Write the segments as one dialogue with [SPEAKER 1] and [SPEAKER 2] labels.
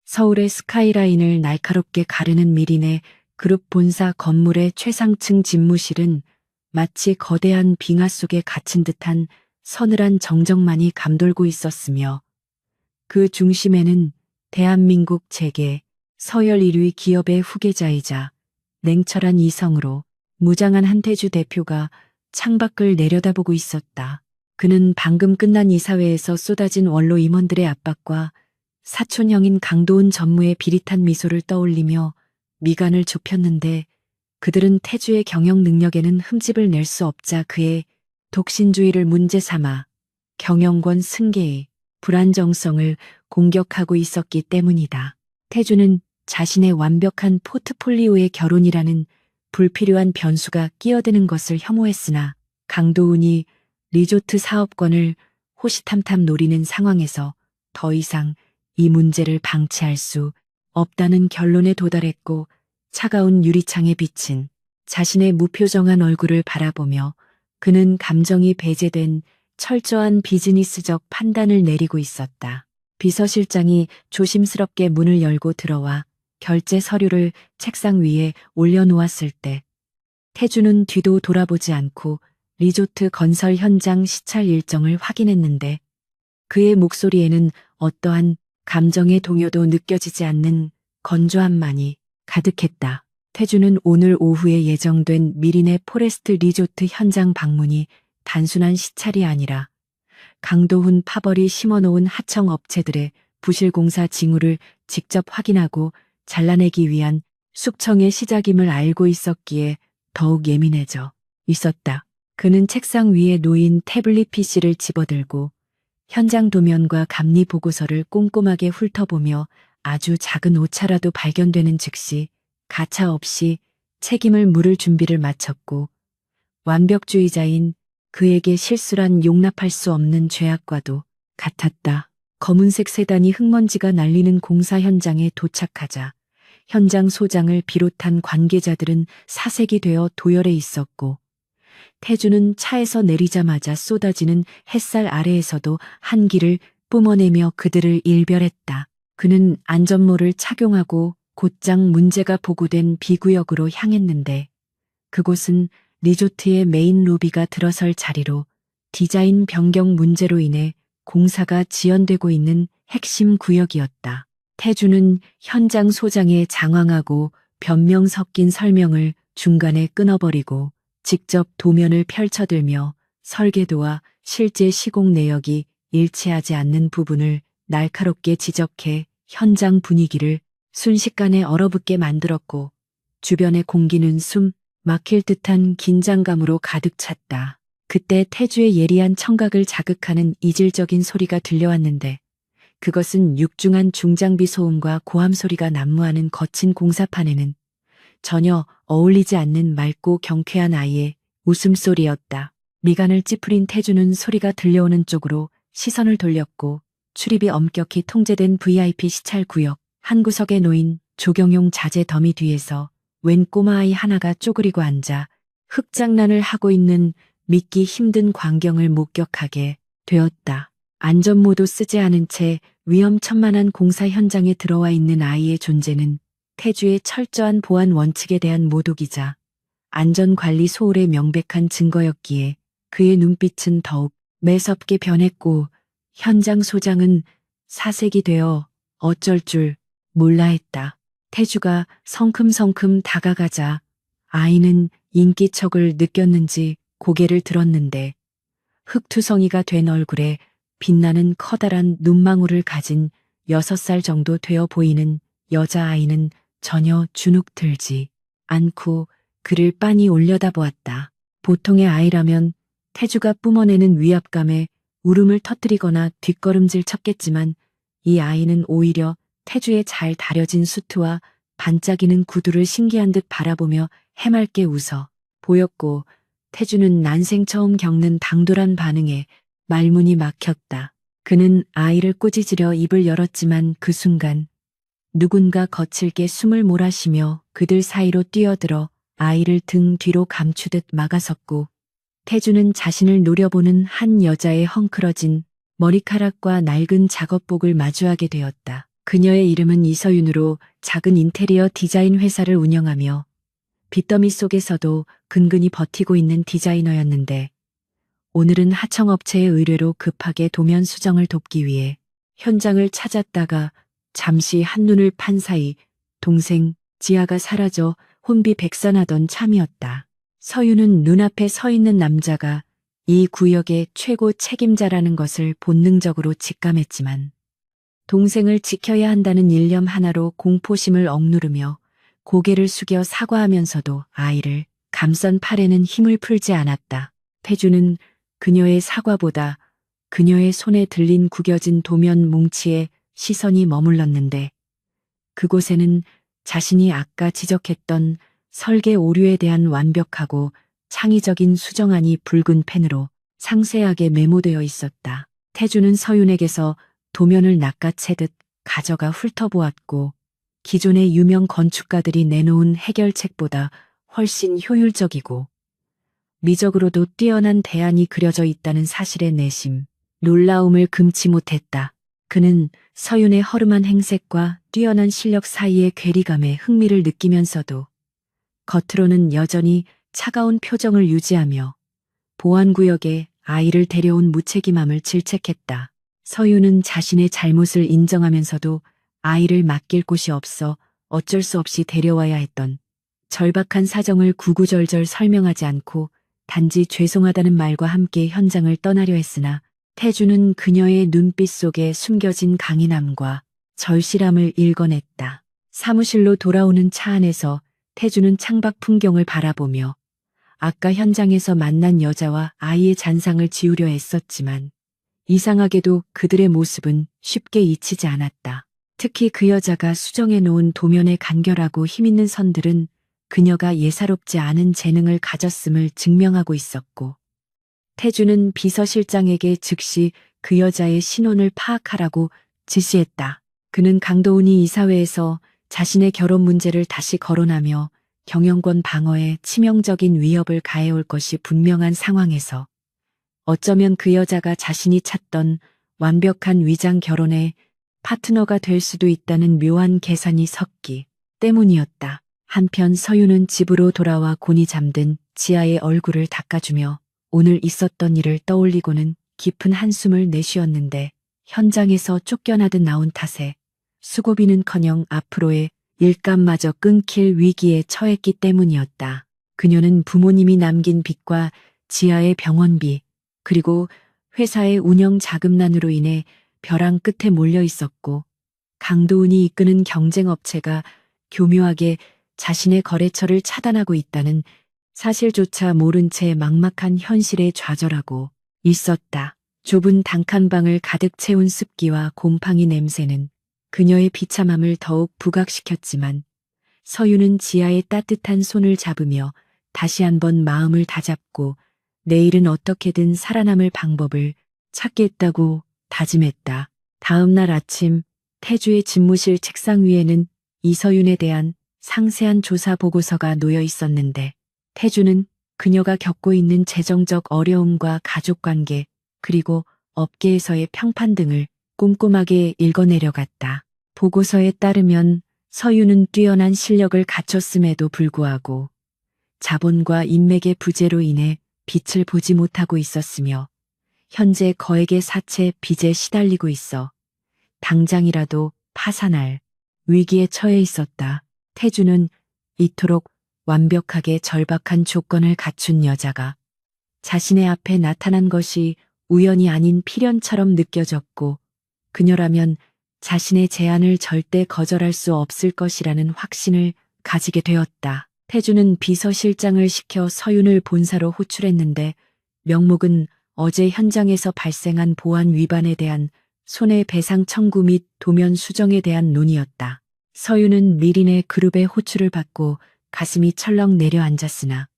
[SPEAKER 1] 서울의 스카이라인을 날카롭게 가르는 미린의 그룹 본사 건물의 최상층 집무실은 마치 거대한 빙하 속에 갇힌 듯한 서늘한 정적만이 감돌고 있었으며 그 중심에는 대한민국 재계 서열 1위 기업의 후계자이자 냉철한 이성으로 무장한 한태주 대표가 창밖을 내려다보고 있었다. 그는 방금 끝난 이사회에서 쏟아진 원로 임원들의 압박과 사촌형인 강도훈 전무의 비릿한 미소를 떠올리며 미간을 좁혔는데 그들은 태주의 경영 능력에는 흠집을 낼 수 없자 그의 독신주의를 문제 삼아 경영권 승계의 불안정성을 공격하고 있었기 때문이다. 태주는 자신의 완벽한 포트폴리오의 결혼이라는 불필요한 변수가 끼어드는 것을 혐오했으나 강도훈이 리조트 사업권을 호시탐탐 노리는 상황에서 더 이상 이 문제를 방치할 수 없다는 결론에 도달했고 차가운 유리창에 비친 자신의 무표정한 얼굴을 바라보며 그는 감정이 배제된 철저한 비즈니스적 판단을 내리고 있었다. 비서실장이 조심스럽게 문을 열고 들어와 결제 서류를 책상 위에 올려놓았을 때 태주는 뒤도 돌아보지 않고 리조트 건설 현장 시찰 일정을 확인했는데 그의 목소리에는 어떠한 감정의 동요도 느껴지지 않는 건조함만이 가득했다. 태주는 오늘 오후에 예정된 미린의 포레스트 리조트 현장 방문이 단순한 시찰이 아니라 강도훈 파벌이 심어놓은 하청 업체들의 부실공사 징후를 직접 확인하고 잘라내기 위한 숙청의 시작임을 알고 있었기에 더욱 예민해져 있었다. 그는 책상 위에 놓인 태블릿 PC를 집어들고 현장 도면과 감리 보고서를 꼼꼼하게 훑어보며 아주 작은 오차라도 발견되는 즉시 가차없이 책임을 물을 준비를 마쳤고 완벽주의자인 그에게 실수란 용납할 수 없는 죄악과도 같았다. 검은색 세단이 흙먼지가 날리는 공사 현장에 도착하자 현장 소장을 비롯한 관계자들은 사색이 되어 도열해 있었고 태주는 차에서 내리자마자 쏟아지는 햇살 아래에서도 한기를 뿜어내며 그들을 일별했다. 그는 안전모를 착용하고 곧장 문제가 보고된 B구역으로 향했는데 그곳은 리조트의 메인 로비가 들어설 자리로 디자인 변경 문제로 인해 공사가 지연되고 있는 핵심 구역이었다. 태주는 현장 소장의 장황하고 변명 섞인 설명을 중간에 끊어버리고 직접 도면을 펼쳐들며 설계도와 실제 시공 내역이 일치하지 않는 부분을 날카롭게 지적해 현장 분위기를 순식간에 얼어붙게 만들었고 주변의 공기는 숨 막힐 듯한 긴장감으로 가득 찼다. 그때 태주의 예리한 청각을 자극하는 이질적인 소리가 들려왔는데 그것은 육중한 중장비 소음과 고함 소리가 난무하는 거친 공사판에는 전혀 어울리지 않는 맑고 경쾌한 아이의 웃음소리였다. 미간을 찌푸린 태주는 소리가 들려오는 쪽으로 시선을 돌렸고 출입이 엄격히 통제된 VIP 시찰 구역 한 구석에 놓인 조경용 자재 더미 뒤에서 웬 꼬마아이 하나가 쪼그리고 앉아 흙장난을 하고 있는 믿기 힘든 광경을 목격하게 되었다. 안전모도 쓰지 않은 채 위험천만한 공사 현장에 들어와 있는 아이의 존재는 태주의 철저한 보안 원칙에 대한 모독이자 안전관리 소홀의 명백한 증거였기에 그의 눈빛은 더욱 매섭게 변했고 현장 소장은 사색이 되어 어쩔 줄 몰라 했다. 태주가 성큼성큼 다가가자 아이는 인기척을 느꼈는지 고개를 들었는데 흙투성이가 된 얼굴에 빛나는 커다란 눈망울을 가진 6살 정도 되어 보이는 여자아이는 전혀 주눅들지 않고 그를 빤히 올려다보았다. 보통의 아이라면 태주가 뿜어내는 위압감에 울음을 터뜨리거나 뒷걸음질 쳤겠지만 이 아이는 오히려 태주의 잘 다려진 수트와 반짝이는 구두를 신기한 듯 바라보며 해맑게 웃어 보였고 태주는 난생 처음 겪는 당돌한 반응에 말문이 막혔다. 그는 아이를 꾸짖으려 입을 열었지만 그 순간 누군가 거칠게 숨을 몰아쉬며 그들 사이로 뛰어들어 아이를 등 뒤로 감추듯 막아섰고 태주는 자신을 노려보는 한 여자의 헝클어진 머리카락과 낡은 작업복을 마주하게 되었다. 그녀의 이름은 이서윤으로 작은 인테리어 디자인 회사를 운영하며 빚더미 속에서도 근근히 버티고 있는 디자이너였는데 오늘은 하청업체의 의뢰로 급하게 도면 수정을 돕기 위해 현장을 찾았다가 잠시 한눈을 판 사이 동생 지아가 사라져 혼비백산하던 참이었다. 서윤은 눈앞에 서 있는 남자가 이 구역의 최고 책임자라는 것을 본능적으로 직감했지만 동생을 지켜야 한다는 일념 하나로 공포심을 억누르며 고개를 숙여 사과하면서도 아이를 감싼 팔에는 힘을 풀지 않았다. 태주는 그녀의 사과보다 그녀의 손에 들린 구겨진 도면 뭉치에 시선이 머물렀는데 그곳에는 자신이 아까 지적했던 설계 오류에 대한 완벽하고 창의적인 수정안이 붉은 펜으로 상세하게 메모되어 있었다. 태주는 서윤에게서 도면을 낚아채듯 가져가 훑어보았고 기존의 유명 건축가들이 내놓은 해결책보다 훨씬 효율적이고 미적으로도 뛰어난 대안이 그려져 있다는 사실에 내심 놀라움을 금치 못했다. 그는 서윤의 허름한 행색과 뛰어난 실력 사이의 괴리감에 흥미를 느끼면서도 겉으로는 여전히 차가운 표정을 유지하며 보안구역에 아이를 데려온 무책임함을 질책했다. 서윤은 자신의 잘못을 인정하면서도 아이를 맡길 곳이 없어 어쩔 수 없이 데려와야 했던 절박한 사정을 구구절절 설명하지 않고 단지 죄송하다는 말과 함께 현장을 떠나려 했으나 태주는 그녀의 눈빛 속에 숨겨진 강인함과 절실함을 읽어냈다. 사무실로 돌아오는 차 안에서 태주는 창밖 풍경을 바라보며 아까 현장에서 만난 여자와 아이의 잔상을 지우려 애썼지만 이상하게도 그들의 모습은 쉽게 잊히지 않았다. 특히 그 여자가 수정해 놓은 도면의 간결하고 힘있는 선들은 그녀가 예사롭지 않은 재능을 가졌음을 증명하고 있었고 태주는 비서실장에게 즉시 그 여자의 신원을 파악하라고 지시했다. 그는 강도훈이 이사회에서 자신의 결혼 문제를 다시 거론하며 경영권 방어에 치명적인 위협을 가해올 것이 분명한 상황에서 어쩌면 그 여자가 자신이 찾던 완벽한 위장 결혼의 파트너가 될 수도 있다는 묘한 계산이 섰기 때문이었다. 한편 서윤은 집으로 돌아와 곤히 잠든 지아의 얼굴을 닦아주며 오늘 있었던 일을 떠올리고는 깊은 한숨을 내쉬었는데 현장에서 쫓겨나듯 나온 탓에 수고비는커녕 앞으로의 일감마저 끊길 위기에 처했기 때문이었다. 그녀는 부모님이 남긴 빚과 지아의 병원비 그리고 회사의 운영 자금난으로 인해 벼랑 끝에 몰려 있었고 강도훈이 이끄는 경쟁업체가 교묘하게 자신의 거래처를 차단하고 있다는 사실조차 모른 채 막막한 현실에 좌절하고 있었다. 좁은 단칸방을 가득 채운 습기와 곰팡이 냄새는 그녀의 비참함을 더욱 부각시켰지만 서윤은 지아의 따뜻한 손을 잡으며 다시 한번 마음을 다잡고 내일은 어떻게든 살아남을 방법을 찾겠다고 다짐했다. 다음 날 아침 태주의 집무실 책상 위에는 이서윤에 대한 상세한 조사 보고서가 놓여 있었는데 태주는 그녀가 겪고 있는 재정적 어려움과 가족관계 그리고 업계에서의 평판 등을 꼼꼼하게 읽어내려갔다. 보고서에 따르면 서윤은 뛰어난 실력을 갖췄음에도 불구하고 자본과 인맥의 부재로 인해 빛을 보지 못하고 있었으며 현재 거액의 사채 빚에 시달리고 있어 당장이라도 파산할 위기에 처해 있었다. 태주는 이토록 완벽하게 절박한 조건을 갖춘 여자가 자신의 앞에 나타난 것이 우연이 아닌 필연처럼 느껴졌고 그녀라면 자신의 제안을 절대 거절할 수 없을 것이라는 확신을 가지게 되었다. 태주는 비서실장을 시켜 서윤을 본사로 호출했는데 명목은 어제 현장에서 발생한 보안 위반에 대한 손해배상 청구 및 도면 수정에 대한 논의였다. 서윤은 미린의 그룹의 호출을 받고 가슴이 철렁 내려앉았으나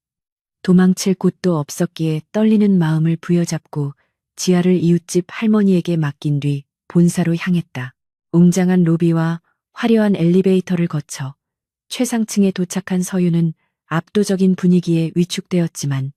[SPEAKER 1] 도망칠 곳도 없었기에 떨리는 마음을 부여잡고 지아를 이웃집 할머니에게 맡긴 뒤 본사로 향했다. 웅장한 로비와 화려한 엘리베이터를 거쳐 최상층에 도착한 서윤은 압도적인 분위기에 위축되었지만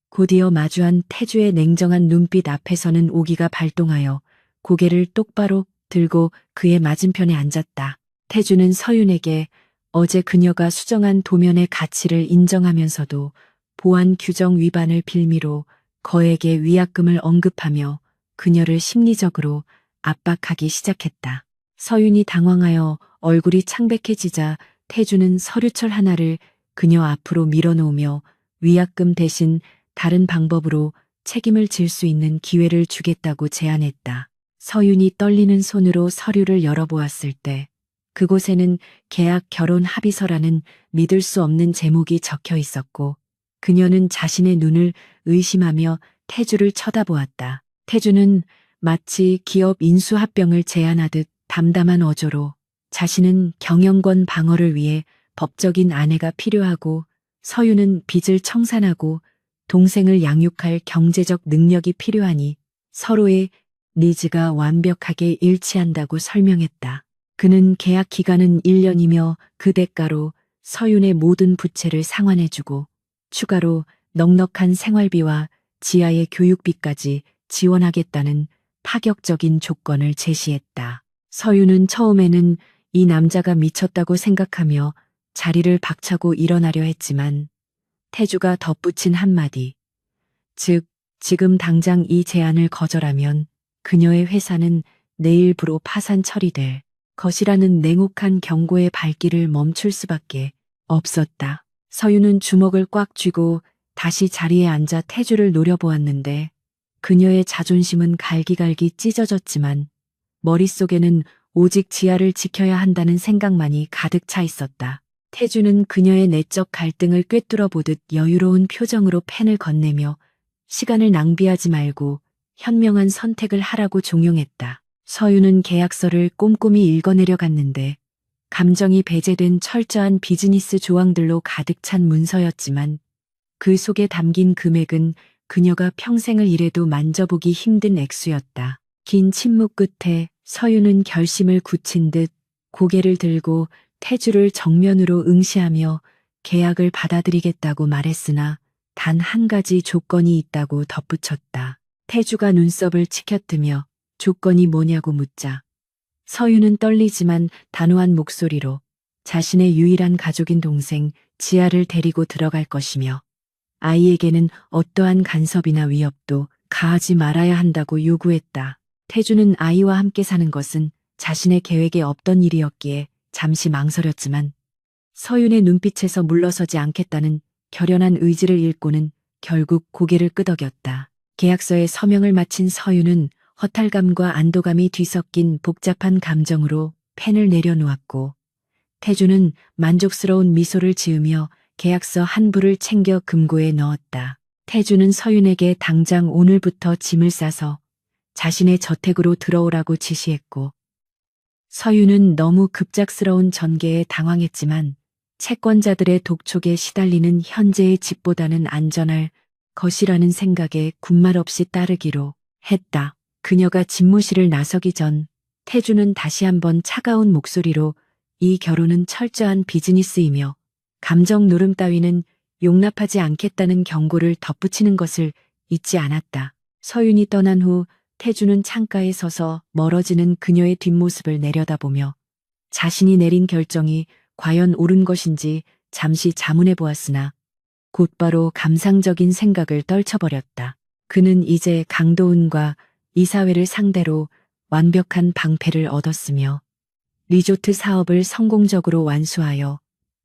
[SPEAKER 1] 곧이어 마주한 태주의 냉정한 눈빛 앞에서는 오기가 발동하여 고개를 똑바로 들고 그의 맞은편에 앉았다. 태주는 서윤에게 어제 그녀가 수정한 도면의 가치를 인정하면서도 보안 규정 위반을 빌미로 거액의 위약금을 언급하며 그녀를 심리적으로 압박하기 시작했다. 서윤이 당황하여 얼굴이 창백해지자 태주는 서류철 하나를 그녀 앞으로 밀어놓으며 위약금 대신 다른 방법으로 책임을 질 수 있는 기회를 주겠다고 제안했다. 서윤이 떨리는 손으로 서류를 열어보았을 때 그곳에는 계약 결혼 합의서라는 믿을 수 없는 제목이 적혀 있었고 그녀는 자신의 눈을 의심하며 태주를 쳐다보았다. 태주는 마치 기업 인수합병을 제안하듯 담담한 어조로 자신은 경영권 방어를 위해 법적인 아내가 필요하고 서윤은 빚을 청산하고 동생을 양육할 경제적 능력이 필요하니 서로의 니즈가 완벽하게 일치한다고 설명했다. 그는 계약 기간은 1년이며 그 대가로 서윤의 모든 부채를 상환해주고 추가로 넉넉한 생활비와 지아의 교육비까지 지원하겠다는 파격적인 조건을 제시했다. 서윤은 처음에는 이 남자가 미쳤다고 생각하며 자리를 박차고 일어나려 했지만 태주가 덧붙인 한마디, 즉 지금 당장 이 제안을 거절하면 그녀의 회사는 내일부로 파산 처리될 것이라는 냉혹한 경고의 발길을 멈출 수밖에 없었다. 서윤은 주먹을 꽉 쥐고 다시 자리에 앉아 태주를 노려보았는데 그녀의 자존심은 갈기갈기 찢어졌지만 머릿속에는 오직 지아를 지켜야 한다는 생각만이 가득 차 있었다. 태주는 그녀의 내적 갈등을 꿰뚫어 보듯 여유로운 표정으로 펜을 건네며 시간을 낭비하지 말고 현명한 선택을 하라고 종용했다. 서윤은 계약서를 꼼꼼히 읽어내려 갔는데 감정이 배제된 철저한 비즈니스 조항들로 가득 찬 문서였지만 그 속에 담긴 금액은 그녀가 평생을 일해도 만져보기 힘든 액수였다. 긴 침묵 끝에 서윤은 결심을 굳힌 듯 고개를 들고 태주를 정면으로 응시하며 계약을 받아들이겠다고 말했으나 단 한 가지 조건이 있다고 덧붙였다. 태주가 눈썹을 치켜뜨며 조건이 뭐냐고 묻자 서윤은 떨리지만 단호한 목소리로 자신의 유일한 가족인 동생 지아를 데리고 들어갈 것이며 아이에게는 어떠한 간섭이나 위협도 가하지 말아야 한다고 요구했다. 태주는 아이와 함께 사는 것은 자신의 계획에 없던 일이었기에 잠시 망설였지만 서윤의 눈빛에서 물러서지 않겠다는 결연한 의지를 읽고는 결국 고개를 끄덕였다. 계약서에 서명을 마친 서윤은 허탈감과 안도감이 뒤섞인 복잡한 감정으로 펜을 내려놓았고 태주는 만족스러운 미소를 지으며 계약서 한 부를 챙겨 금고에 넣었다. 태주는 서윤에게 당장 오늘부터 짐을 싸서 자신의 저택으로 들어오라고 지시했고 서윤은 너무 급작스러운 전개에 당황했지만 채권자들의 독촉에 시달리는 현재의 집보다는 안전할 것이라는 생각에 군말 없이 따르기로 했다. 그녀가 집무실을 나서기 전 태주는 다시 한번 차가운 목소리로 이 결혼은 철저한 비즈니스이며 감정 노름 따위는 용납하지 않겠다는 경고를 덧붙이는 것을 잊지 않았다. 서윤이 떠난 후 태주는 창가에 서서 멀어지는 그녀의 뒷모습을 내려다보며 자신이 내린 결정이 과연 옳은 것인지 잠시 자문해 보았으나 곧바로 감상적인 생각을 떨쳐버렸다. 그는 이제 강도은과 이사회를 상대로 완벽한 방패를 얻었으며 리조트 사업을 성공적으로 완수하여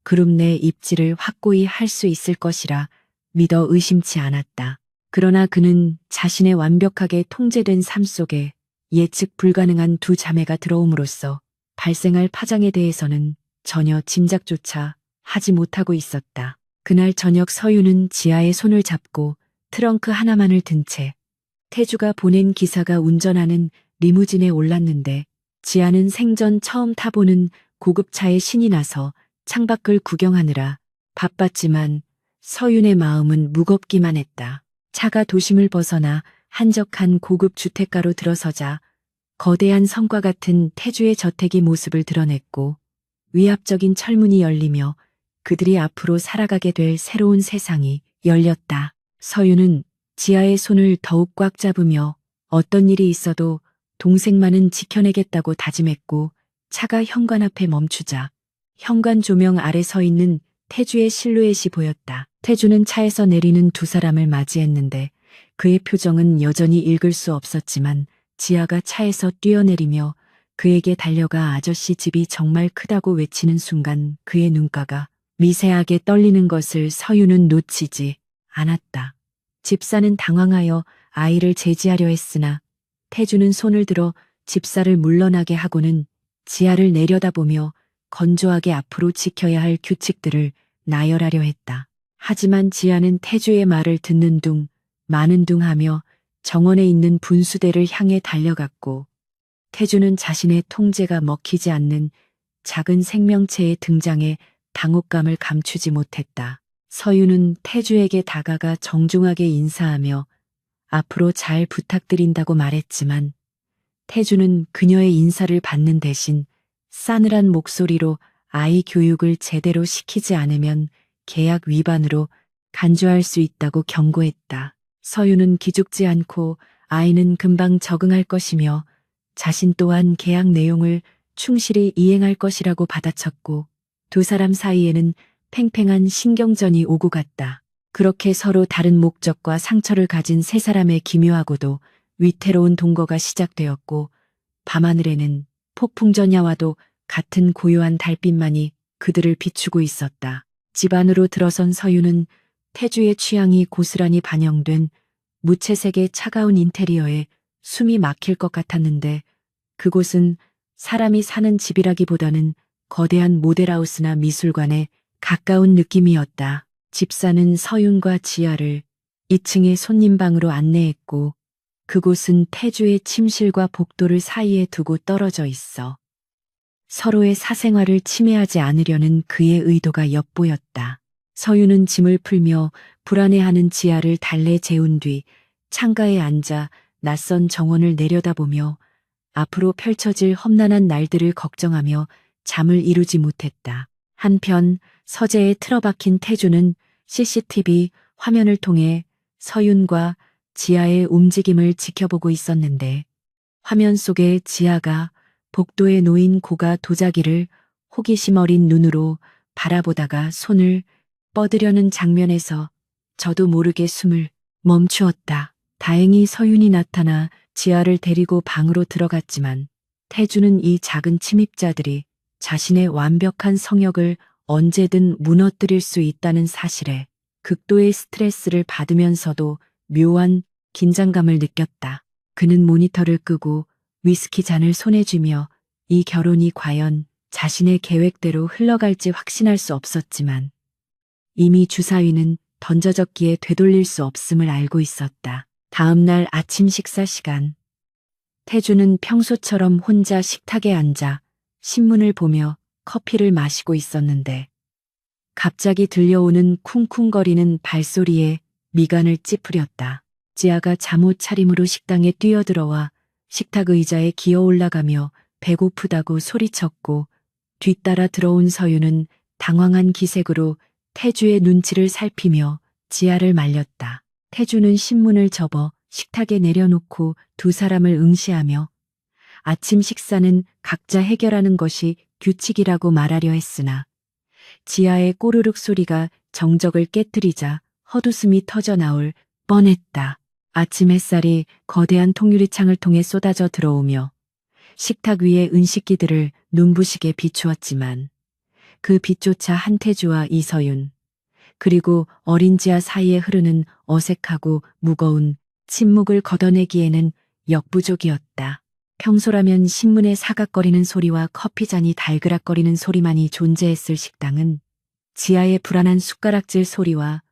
[SPEAKER 1] 그룹 내 입지를 확고히 할 수 있을 것이라 믿어 의심치 않았다. 그러나 그는 자신의 완벽하게 통제된 삶 속에 예측 불가능한 두 자매가 들어옴으로써 발생할 파장에 대해서는 전혀 짐작조차 하지 못하고 있었다. 그날 저녁 서윤은 지아의 손을 잡고 트렁크 하나만을 든 채 태주가 보낸 기사가 운전하는 리무진에 올랐는데 지아는 생전 처음 타보는 고급차에 신이 나서 창밖을 구경하느라 바빴지만 서윤의 마음은 무겁기만 했다. 차가 도심을 벗어나 한적한 고급 주택가로 들어서자 거대한 성과 같은 태주의 저택이 모습을 드러냈고 위압적인 철문이 열리며 그들이 앞으로 살아가게 될 새로운 세상이 열렸다. 서윤은 지아의 손을 더욱 꽉 잡으며 어떤 일이 있어도 동생만은 지켜내겠다고 다짐했고 차가 현관 앞에 멈추자 현관 조명 아래 서 있는 태주의 실루엣이 보였다. 태주는 차에서 내리는 두 사람을 맞이했는데 그의 표정은 여전히 읽을 수 없었지만 지아가 차에서 뛰어내리며 그에게 달려가 아저씨 집이 정말 크다고 외치는 순간 그의 눈가가 미세하게 떨리는 것을 서유는 놓치지 않았다. 집사는 당황하여 아이를 제지하려 했으나 태주는 손을 들어 집사를 물러나게 하고는 지아를 내려다보며 건조하게 앞으로 지켜야 할 규칙들을 나열하려 했다. 하지만 지아는 태주의 말을 듣는 둥 마는 둥 하며 정원에 있는 분수대를 향해 달려갔고 태주는 자신의 통제가 먹히지 않는 작은 생명체의 등장에 당혹감을 감추지 못했다. 서유는 태주에게 다가가 정중하게 인사하며 앞으로 잘 부탁드린다고 말했지만 태주는 그녀의 인사를 받는 대신 싸늘한 목소리로 아이 교육을 제대로 시키지 않으면 계약 위반으로 간주할 수 있다고 경고했다. 서유는 기죽지 않고 아이는 금방 적응할 것이며 자신 또한 계약 내용을 충실히 이행할 것이라고 받아쳤고 두 사람 사이에는 팽팽한 신경전이 오고 갔다. 그렇게 서로 다른 목적과 상처를 가진 세 사람의 기묘하고도 위태로운 동거가 시작되었고 밤하늘에는 폭풍전야와도 같은 고요한 달빛만이 그들을 비추고 있었다. 집 안으로 들어선 서유는 태주의 취향이 고스란히 반영된 무채색의 차가운 인테리어에 숨이 막힐 것 같았는데 그곳은 사람이 사는 집이라기보다는 거대한 모델하우스나 미술관에 가까운 느낌이었다. 집사는 서윤과 지아를 2층의 손님방으로 안내했고 그곳은 태주의 침실과 복도를 사이에 두고 떨어져 있어 서로의 사생활을 침해하지 않으려는 그의 의도가 엿보였다. 서윤은 짐을 풀며 불안해하는 지아를 달래 재운 뒤 창가에 앉아 낯선 정원을 내려다보며 앞으로 펼쳐질 험난한 날들을 걱정하며 잠을 이루지 못했다. 한편 서재에 틀어박힌 태주는 CCTV 화면을 통해 서윤과 지아의 움직임을 지켜보고 있었는데 화면 속에 지아가 복도에 놓인 고가 도자기를 호기심 어린 눈으로 바라보다가 손을 뻗으려는 장면에서 저도 모르게 숨을 멈추었다. 다행히 서윤이 나타나 지아를 데리고 방으로 들어갔지만 태주는 이 작은 침입자들이 자신의 완벽한 성역을 언제든 무너뜨릴 수 있다는 사실에 극도의 스트레스를 받으면서도 묘한 긴장감을 느꼈다. 그는 모니터를 끄고 위스키 잔을 손에 쥐며 이 결혼이 과연 자신의 계획대로 흘러갈지 확신할 수 없었지만 이미 주사위는 던져졌기에 되돌릴 수 없음을 알고 있었다. 다음 날 아침 식사 시간. 태주는 평소처럼 혼자 식탁에 앉아 신문을 보며 커피를 마시고 있었는데 갑자기 들려오는 쿵쿵거리는 발소리에 미간을 찌푸렸다. 지아가 잠옷 차림으로 식당에 뛰어들어와 식탁 의자에 기어 올라가며 배고프다고 소리쳤고 뒤따라 들어온 서유는 당황한 기색으로 태주의 눈치를 살피며 지아를 말렸다. 태주는 신문을 접어 식탁에 내려놓고 두 사람을 응시하며 아침 식사는 각자 해결하는 것이 규칙이라고 말하려 했으나 지아의 꼬르륵 소리가 정적을 깨뜨리자 헛웃음이 터져 나올 뻔했다. 아침 햇살이 거대한 통유리창을 통해 쏟아져 들어오며 식탁 위의 은식기들을 눈부시게 비추었지만 그 빛조차 한태주와 이서윤 그리고 어린 지아 사이에 흐르는 어색하고 무거운 침묵을 걷어내기에는 역부족이었다. 평소라면 신문의 사각거리는 소리와 커피잔이 달그락거리는 소리만이 존재했을 식당은 지아의 불안한 숟가락질 소리와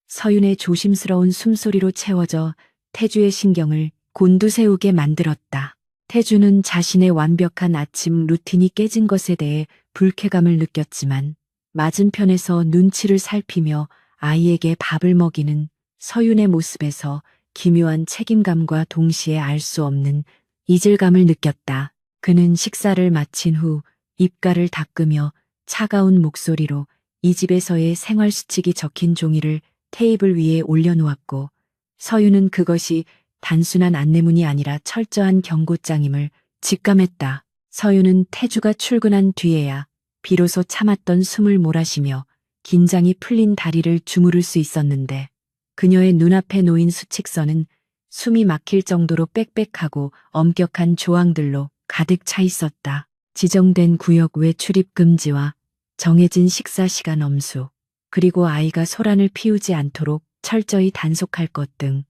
[SPEAKER 1] 서윤의 조심스러운 숨소리로 채워져 태주의 신경을 곤두세우게 만들었다. 태주는 자신의 완벽한 아침 루틴이 깨진 것에 대해 불쾌감을 느꼈지만 맞은편에서 눈치를 살피며 아이에게 밥을 먹이는 서윤의 모습에서 기묘한 책임감과 동시에 알 수 없는 이질감을 느꼈다. 그는 식사를 마친 후 입가를 닦으며 차가운 목소리로 이 집에서의 생활수칙이 적힌 종이를 테이블 위에 올려놓았고 서윤은 그것이 단순한 안내문이 아니라 철저한 경고장임을 직감했다. 서유는 태주가 출근한 뒤에야 비로소 참았던 숨을 몰아쉬며 긴장이 풀린 다리를 주무를 수 있었는데 그녀의 눈앞에 놓인 수칙서는 숨이 막힐 정도로 빽빽하고 엄격한 조항들로 가득 차 있었다. 지정된 구역 외 출입 금지와 정해진 식사 시간 엄수, 그리고 아이가 소란을 피우지 않도록 철저히 단속할 것 등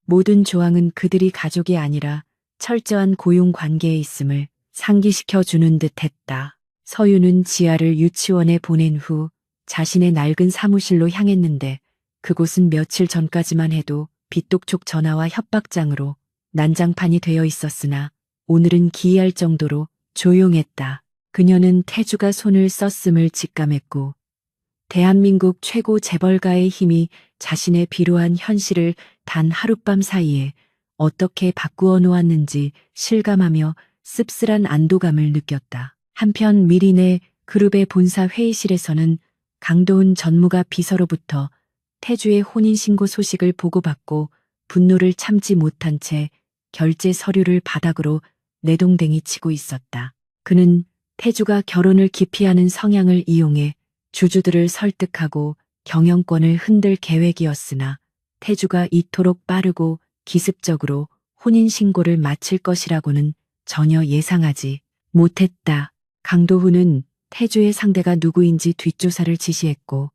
[SPEAKER 1] 모든 조항은 그들이 가족이 아니라 철저한 고용 관계에 있음을 상기시켜 주는 듯 했다. 서유는 지아를 유치원에 보낸 후 자신의 낡은 사무실로 향했는데 그곳은 며칠 전까지만 해도 빚독촉 전화와 협박장으로 난장판이 되어 있었으나 오늘은 기이할 정도로 조용했다. 그녀는 태주가 손을 썼음을 직감했고 대한민국 최고 재벌가의 힘이 자신의 비루한 현실을 단 하룻밤 사이에 어떻게 바꾸어 놓았는지 실감하며 씁쓸한 안도감을 느꼈다. 한편 미린의 그룹의 본사 회의실에서는 강도훈 전무가 비서로부터 태주의 혼인신고 소식을 보고받고 분노를 참지 못한 채 결제 서류를 바닥으로 내동댕이 치고 있었다. 그는 태주가 결혼을 기피하는 성향을 이용해 주주들을 설득하고 경영권을 흔들 계획이었으나 태주가 이토록 빠르고 기습적으로 혼인신고를 마칠 것이라고는 전혀 예상하지 못했다. 강도훈은 태주의 상대가 누구인지 뒷조사를 지시했고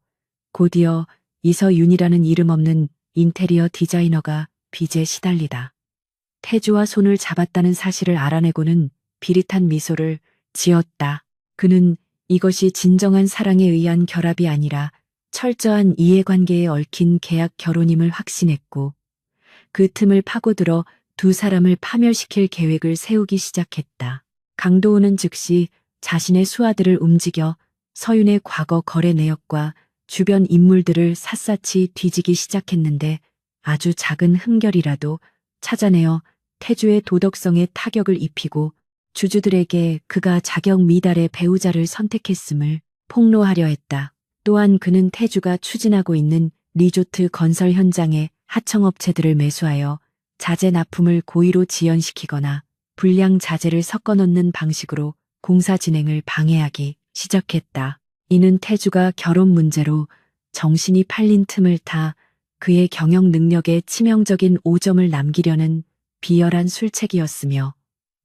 [SPEAKER 1] 곧이어 이서윤이라는 이름 없는 인테리어 디자이너가 빚에 시달리다 태주와 손을 잡았다는 사실을 알아내고는 비릿한 미소를 지었다. 그는 이것이 진정한 사랑에 의한 결합이 아니라 철저한 이해관계에 얽힌 계약 결혼임을 확신했고 그 틈을 파고들어 두 사람을 파멸시킬 계획을 세우기 시작했다. 강도훈은 즉시 자신의 수하들을 움직여 서윤의 과거 거래 내역과 주변 인물들을 샅샅이 뒤지기 시작했는데 아주 작은 흠결이라도 찾아내어 태주의 도덕성에 타격을 입히고 주주들에게 그가 자격 미달의 배우자를 선택했음을 폭로하려 했다. 또한 그는 태주가 추진하고 있는 리조트 건설 현장에 하청업체들을 매수하여 자재 납품을 고의로 지연시키거나 불량 자재를 섞어 넣는 방식으로 공사 진행을 방해하기 시작했다. 이는 태주가 결혼 문제로 정신이 팔린 틈을 타 그의 경영 능력에 치명적인 오점을 남기려는 비열한 술책이었으며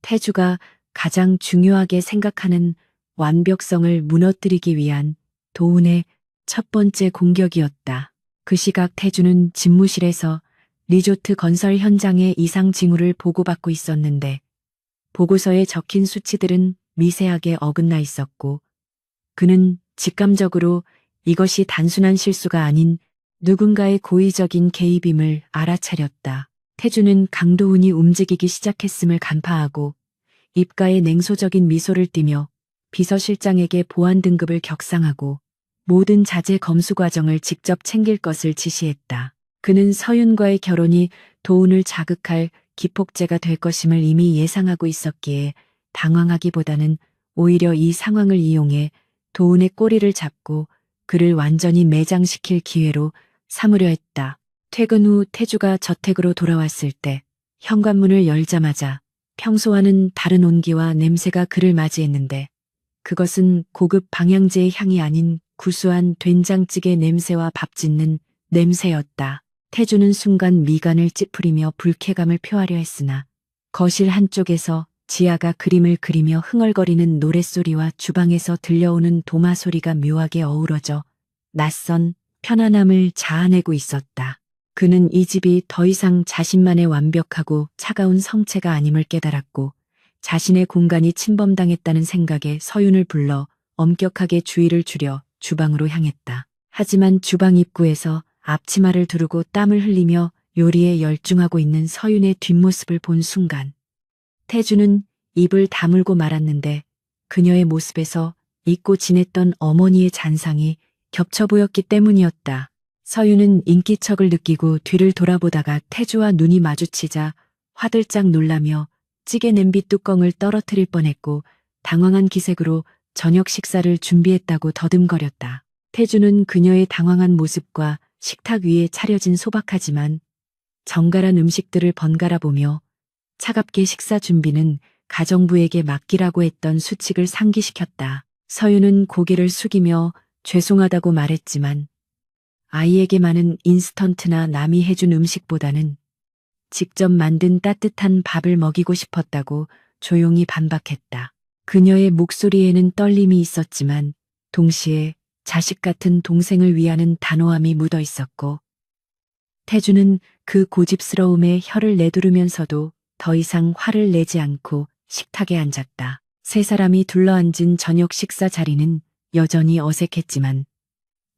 [SPEAKER 1] 태주가 가장 중요하게 생각하는 완벽성을 무너뜨리기 위한 도훈의 첫 번째 공격이었다. 그 시각 태주는 집무실에서 리조트 건설 현장의 이상 징후를 보고받고 있었는데 보고서에 적힌 수치들은 미세하게 어긋나 있었고 그는 직감적으로 이것이 단순한 실수가 아닌 누군가의 고의적인 개입임을 알아차렸다. 태주는 강도훈이 움직이기 시작했음을 간파하고 입가에 냉소적인 미소를 띠며 비서실장에게 보안 등급을 격상하고 모든 자재 검수 과정을 직접 챙길 것을 지시했다. 그는 서윤과의 결혼이 도훈을 자극할 기폭제가 될 것임을 이미 예상하고 있었기에 당황하기보다는 오히려 이 상황을 이용해 도훈의 꼬리를 잡고 그를 완전히 매장시킬 기회로 삼으려 했다. 퇴근 후 태주가 저택으로 돌아왔을 때 현관문을 열자마자 평소와는 다른 온기와 냄새가 그를 맞이했는데 그것은 고급 방향제의 향이 아닌 구수한 된장찌개 냄새와 밥 짓는 냄새였다. 태주는 순간 미간을 찌푸리며 불쾌감을 표하려 했으나 거실 한쪽에서 지아가 그림을 그리며 흥얼거리는 노랫소리와 주방에서 들려오는 도마 소리가 묘하게 어우러져 낯선 편안함을 자아내고 있었다. 그는 이 집이 더 이상 자신만의 완벽하고 차가운 성체가 아님을 깨달았고 자신의 공간이 침범당했다는 생각에 서윤을 불러 엄격하게 주의를 주려 주방으로 향했다. 하지만 주방 입구에서 앞치마를 두르고 땀을 흘리며 요리에 열중하고 있는 서윤의 뒷모습을 본 순간 태주는 입을 다물고 말았는데 그녀의 모습에서 잊고 지냈던 어머니의 잔상이 겹쳐 보였기 때문이었다. 서윤은 인기척을 느끼고 뒤를 돌아보다가 태주와 눈이 마주치자 화들짝 놀라며 찌개 냄비 뚜껑을 떨어뜨릴 뻔했고 당황한 기색으로 저녁 식사를 준비했다고 더듬거렸다. 태주는 그녀의 당황한 모습과 식탁 위에 차려진 소박하지만 정갈한 음식들을 번갈아 보며 차갑게 식사 준비는 가정부에게 맡기라고 했던 수칙을 상기시켰다. 서윤은 고개를 숙이며 죄송하다고 말했지만 아이에게만은 인스턴트나 남이 해준 음식보다는 직접 만든 따뜻한 밥을 먹이고 싶었다고 조용히 반박했다. 그녀의 목소리에는 떨림이 있었지만 동시에 자식 같은 동생을 위하는 단호함이 묻어 있었고, 태주는 그 고집스러움에 혀를 내두르면서도 더 이상 화를 내지 않고 식탁에 앉았다. 세 사람이 둘러앉은 저녁 식사 자리는 여전히 어색했지만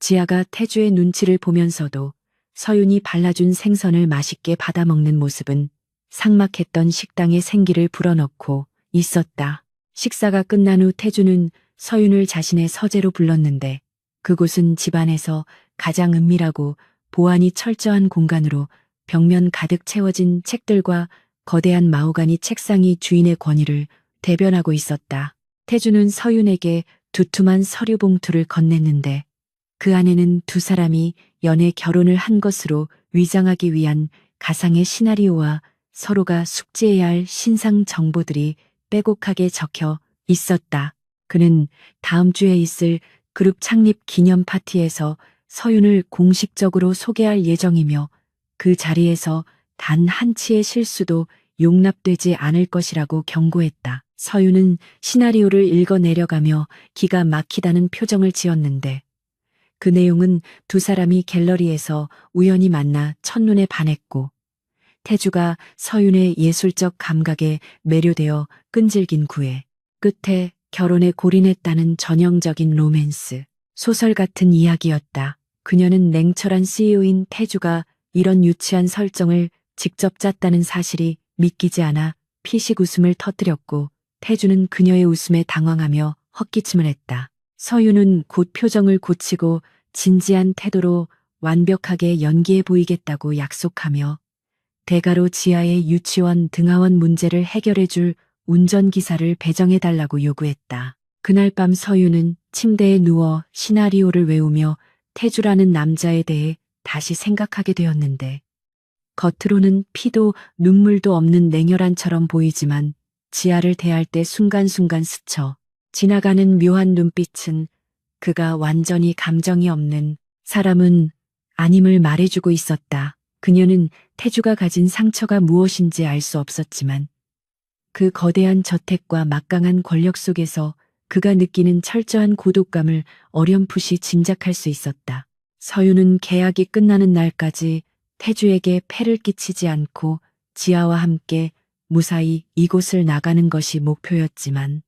[SPEAKER 1] 지아가 태주의 눈치를 보면서도 서윤이 발라준 생선을 맛있게 받아먹는 모습은 삭막했던 식당의 생기를 불어넣고 있었다. 식사가 끝난 후 태주는 서윤을 자신의 서재로 불렀는데 그곳은 집안에서 가장 은밀하고 보안이 철저한 공간으로 벽면 가득 채워진 책들과 거대한 마호가니 책상이 주인의 권위를 대변하고 있었다. 태주는 서윤에게 두툼한 서류 봉투를 건넸는데 그 안에는 두 사람이 연애 결혼을 한 것으로 위장하기 위한 가상의 시나리오와 서로가 숙지해야 할 신상 정보들이 빼곡하게 적혀 있었다. 그는 다음 주에 있을 그룹 창립 기념 파티에서 서윤을 공식적으로 소개할 예정이며 그 자리에서 단 한치의 실수도 용납되지 않을 것이라고 경고했다. 서윤은 시나리오를 읽어 내려가며 기가 막히다는 표정을 지었는데 그 내용은 두 사람이 갤러리에서 우연히 만나 첫눈에 반했고 태주가 서윤의 예술적 감각에 매료되어 끈질긴 구애 끝에 결혼에 골인했다는 전형적인 로맨스 소설 같은 이야기였다. 그녀는 냉철한 CEO인 태주가 이런 유치한 설정을 직접 짰다는 사실이 믿기지 않아 피식 웃음을 터뜨렸고 태주는 그녀의 웃음에 당황하며 헛기침을 했다. 서윤은 곧 표정을 고치고 진지한 태도로 완벽하게 연기해 보이겠다고 약속하며 대가로 지하의 유치원 등하원 문제를 해결해 줄 운전기사를 배정해 달라고 요구했다. 그날 밤 서윤은 침대에 누워 시나리오를 외우며 태주라는 남자에 대해 다시 생각하게 되었는데 겉으로는 피도 눈물도 없는 냉혈한처럼 보이지만 지아를 대할 때 순간순간 스쳐 지나가는 묘한 눈빛은 그가 완전히 감정이 없는 사람은 아님을 말해주고 있었다. 그녀는 태주가 가진 상처가 무엇인지 알 수 없었지만 그 거대한 저택과 막강한 권력 속에서 그가 느끼는 철저한 고독감을 어렴풋이 짐작할 수 있었다. 서윤은 계약이 끝나는 날까지 태주에게 폐를 끼치지 않고 지아와 함께 무사히 이곳을 나가는 것이 목표였지만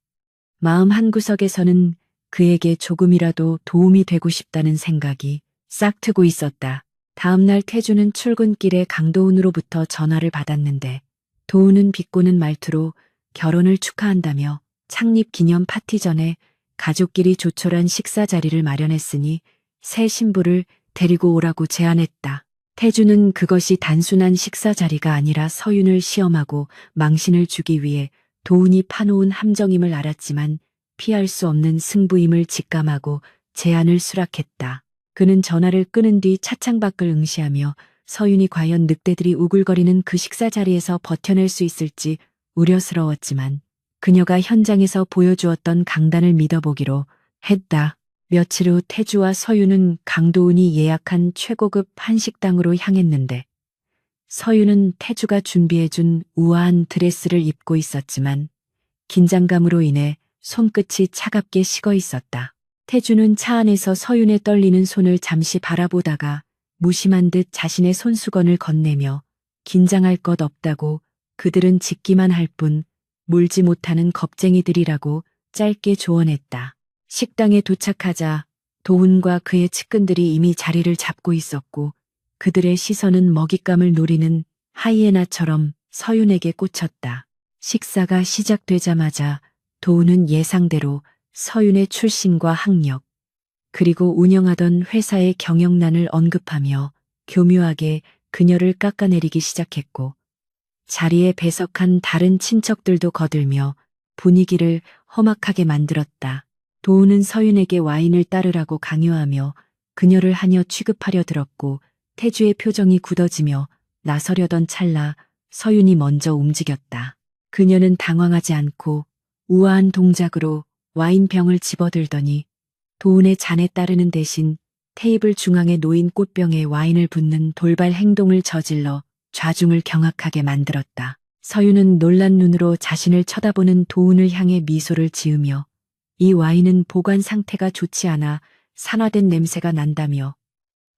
[SPEAKER 1] 마음 한구석에서는 그에게 조금이라도 도움이 되고 싶다는 생각이 싹트고 있었다. 다음 날 태주는 출근길에 강도훈으로부터 전화를 받았는데 도훈은 비꼬는 말투로 결혼을 축하한다며 창립 기념 파티 전에 가족끼리 조촐한 식사 자리를 마련했으니 새 신부를 데리고 오라고 제안했다. 태주는 그것이 단순한 식사 자리가 아니라 서윤을 시험하고 망신을 주기 위해 도훈이 파놓은 함정임을 알았지만 피할 수 없는 승부임을 직감하고 제안을 수락했다. 그는 전화를 끊은 뒤 차창 밖을 응시하며 서윤이 과연 늑대들이 우글거리는 그 식사 자리에서 버텨낼 수 있을지 우려스러웠지만 그녀가 현장에서 보여주었던 강단을 믿어보기로 했다. 며칠 후 태주와 서윤은 강도훈이 예약한 최고급 한식당으로 향했는데 서윤은 태주가 준비해준 우아한 드레스를 입고 있었지만 긴장감으로 인해 손끝이 차갑게 식어 있었다. 태주는 차 안에서 서윤의 떨리는 손을 잠시 바라보다가 무심한 듯 자신의 손수건을 건네며 긴장할 것 없다고 그들은 짓기만 할 뿐 물지 못하는 겁쟁이들이라고 짧게 조언했다. 식당에 도착하자 도훈과 그의 측근들이 이미 자리를 잡고 있었고 그들의 시선은 먹잇감을 노리는 하이에나처럼 서윤에게 꽂혔다. 식사가 시작되자마자 도훈은 예상대로 서윤의 출신과 학력, 그리고 운영하던 회사의 경영난을 언급하며 교묘하게 그녀를 깎아내리기 시작했고 자리에 배석한 다른 친척들도 거들며 분위기를 험악하게 만들었다. 도훈은 서윤에게 와인을 따르라고 강요하며 그녀를 하녀 취급하려 들었고 태주의 표정이 굳어지며 나서려던 찰나 서윤이 먼저 움직였다. 그녀는 당황하지 않고 우아한 동작으로 와인병을 집어들더니 도훈의 잔에 따르는 대신 테이블 중앙에 놓인 꽃병에 와인을 붓는 돌발 행동을 저질러 좌중을 경악하게 만들었다. 서윤은 놀란 눈으로 자신을 쳐다보는 도훈을 향해 미소를 지으며 이 와인은 보관 상태가 좋지 않아 산화된 냄새가 난다며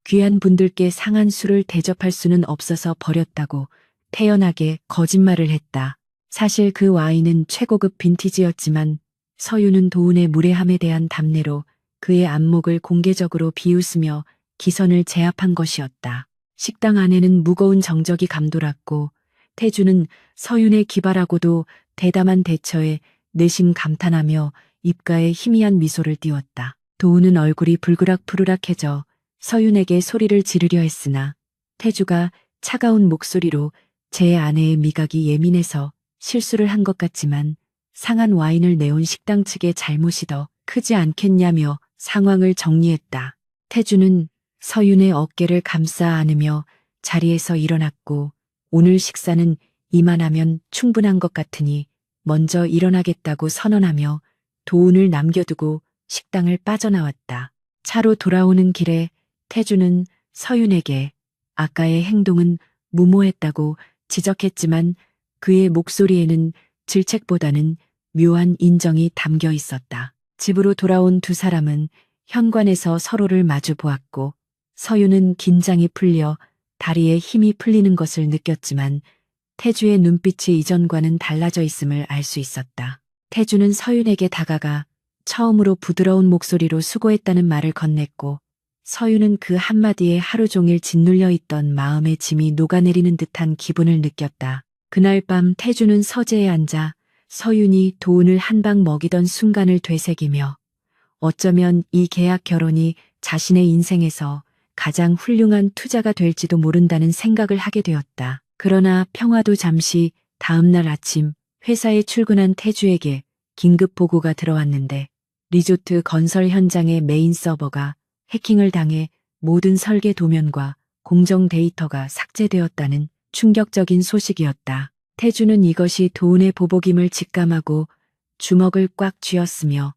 [SPEAKER 1] 귀한 분들께 상한 술을 대접할 수는 없어서 버렸다고 태연하게 거짓말을 했다. 사실 그 와인은 최고급 빈티지였지만 서윤은 도훈의 무례함에 대한 담내로 그의 안목을 공개적으로 비웃으며 기선을 제압한 것이었다. 식당 안에는 무거운 정적이 감돌았고 태주는 서윤의 기발하고도 대담한 대처에 내심 감탄하며 입가에 희미한 미소를 띄웠다. 도훈은 얼굴이 불그락푸르락해져 서윤에게 소리를 지르려 했으나 태주가 차가운 목소리로 제 아내의 미각이 예민해서 실수를 한 것 같지만 상한 와인을 내온 식당 측의 잘못이 더 크지 않겠냐며 상황을 정리했다. 태주는 서윤의 어깨를 감싸 안으며 자리에서 일어났고 오늘 식사는 이만하면 충분한 것 같으니 먼저 일어나겠다고 선언하며 도훈을 남겨두고 식당을 빠져나왔다. 차로 돌아오는 길에 태주는 서윤에게 아까의 행동은 무모했다고 지적했지만 그의 목소리에는 질책보다는 묘한 인정이 담겨 있었다. 집으로 돌아온 두 사람은 현관에서 서로를 마주 보았고 서윤은 긴장이 풀려 다리에 힘이 풀리는 것을 느꼈지만 태주의 눈빛이 이전과는 달라져 있음을 알 수 있었다. 태주는 서윤에게 다가가 처음으로 부드러운 목소리로 수고했다는 말을 건넸고 서윤은 그 한마디에 하루 종일 짓눌려 있던 마음의 짐이 녹아내리는 듯한 기분을 느꼈다. 그날 밤 태주는 서재에 앉아 서윤이 도훈을 한 방 먹이던 순간을 되새기며 어쩌면 이 계약 결혼이 자신의 인생에서 가장 훌륭한 투자가 될지도 모른다는 생각을 하게 되었다. 그러나 평화도 잠시 다음 날 아침 회사에 출근한 태주에게 긴급 보고가 들어왔는데 리조트 건설 현장의 메인 서버가 해킹을 당해 모든 설계 도면과 공정 데이터가 삭제되었다는 충격적인 소식이었다. 태주는 이것이 도훈의 보복임을 직감하고 주먹을 꽉 쥐었으며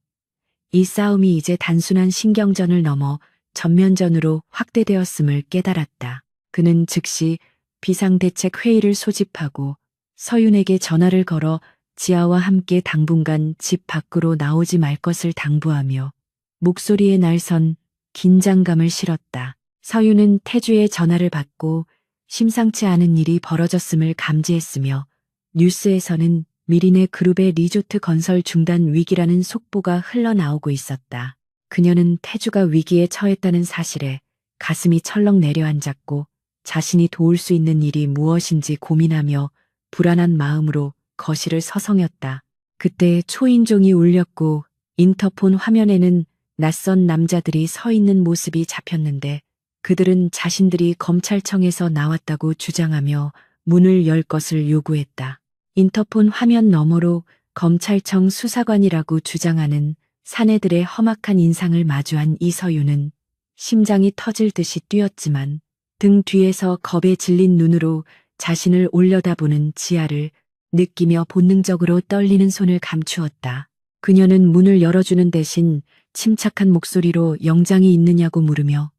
[SPEAKER 1] 이 싸움이 이제 단순한 신경전을 넘어 전면전으로 확대되었음을 깨달았다. 그는 즉시 비상대책 회의를 소집하고 서윤에게 전화를 걸어 지아와 함께 당분간 집 밖으로 나오지 말 것을 당부하며 목소리에 날선 긴장감을 실었다. 서윤은 태주의 전화를 받고 심상치 않은 일이 벌어졌음을 감지했으며 뉴스에서는 미린의 그룹의 리조트 건설 중단 위기라는 속보가 흘러나오고 있었다. 그녀는 태주가 위기에 처했다는 사실에 가슴이 철렁 내려앉았고 자신이 도울 수 있는 일이 무엇인지 고민하며 불안한 마음으로 거실을 서성였다. 그때 초인종이 울렸고 인터폰 화면에는 낯선 남자들이 서 있는 모습이 잡혔는데 그들은 자신들이 검찰청에서 나왔다고 주장하며 문을 열 것을 요구했다. 인터폰 화면 너머로 검찰청 수사관이라고 주장하는 사내들의 험악한 인상을 마주한 이서윤은 심장이 터질 듯이 뛰었지만 등 뒤에서 겁에 질린 눈으로 자신을 올려다보는 지아를 느끼며 본능적으로 떨리는 손을 감추었다. 그녀는 문을 열어주는 대신 침착한 목소리로 영장이 있느냐고 물으며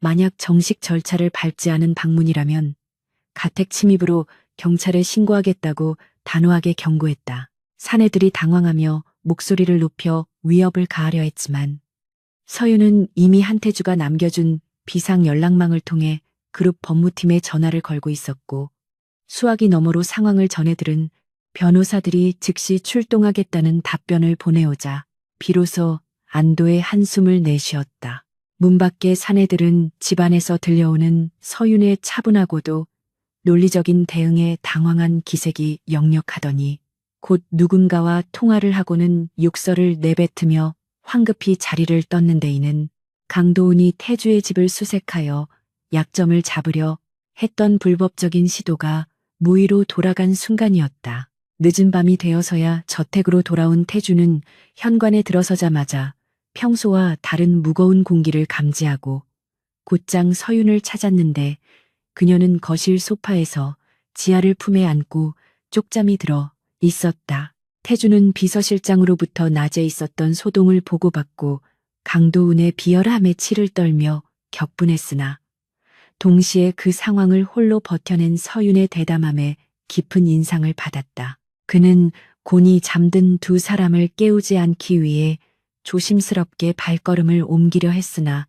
[SPEAKER 1] 만약 정식 절차를 밟지 않은 방문이라면 가택 침입으로 경찰에 신고하겠다고 단호하게 경고했다. 사내들이 당황하며 목소리를 높여 위협을 가하려 했지만 서윤은 이미 한태주가 남겨준 비상 연락망을 통해 그룹 법무팀에 전화를 걸고 있었고 수화기 너머로 상황을 전해들은 변호사들이 즉시 출동하겠다는 답변을 보내오자 비로소 안도의 한숨을 내쉬었다. 문 밖의 사내들은 집안에서 들려오는 서윤의 차분하고도 논리적인 대응에 당황한 기색이 역력하더니 곧 누군가와 통화를 하고는 욕설을 내뱉으며 황급히 자리를 떴는데 이는 강도훈이 태주의 집을 수색하여 약점을 잡으려 했던 불법적인 시도가 무의로 돌아간 순간이었다. 늦은 밤이 되어서야 저택으로 돌아온 태주는 현관에 들어서자마자 평소와 다른 무거운 공기를 감지하고 곧장 서윤을 찾았는데 그녀는 거실 소파에서 지아를 품에 안고 쪽잠이 들어 있었다. 태주는 비서실장으로부터 낮에 있었던 소동을 보고받고 강도은의 비열함에 치를 떨며 격분했으나 동시에 그 상황을 홀로 버텨낸 서윤의 대담함에 깊은 인상을 받았다. 그는 곤히 잠든 두 사람을 깨우지 않기 위해 조심스럽게 발걸음을 옮기려 했으나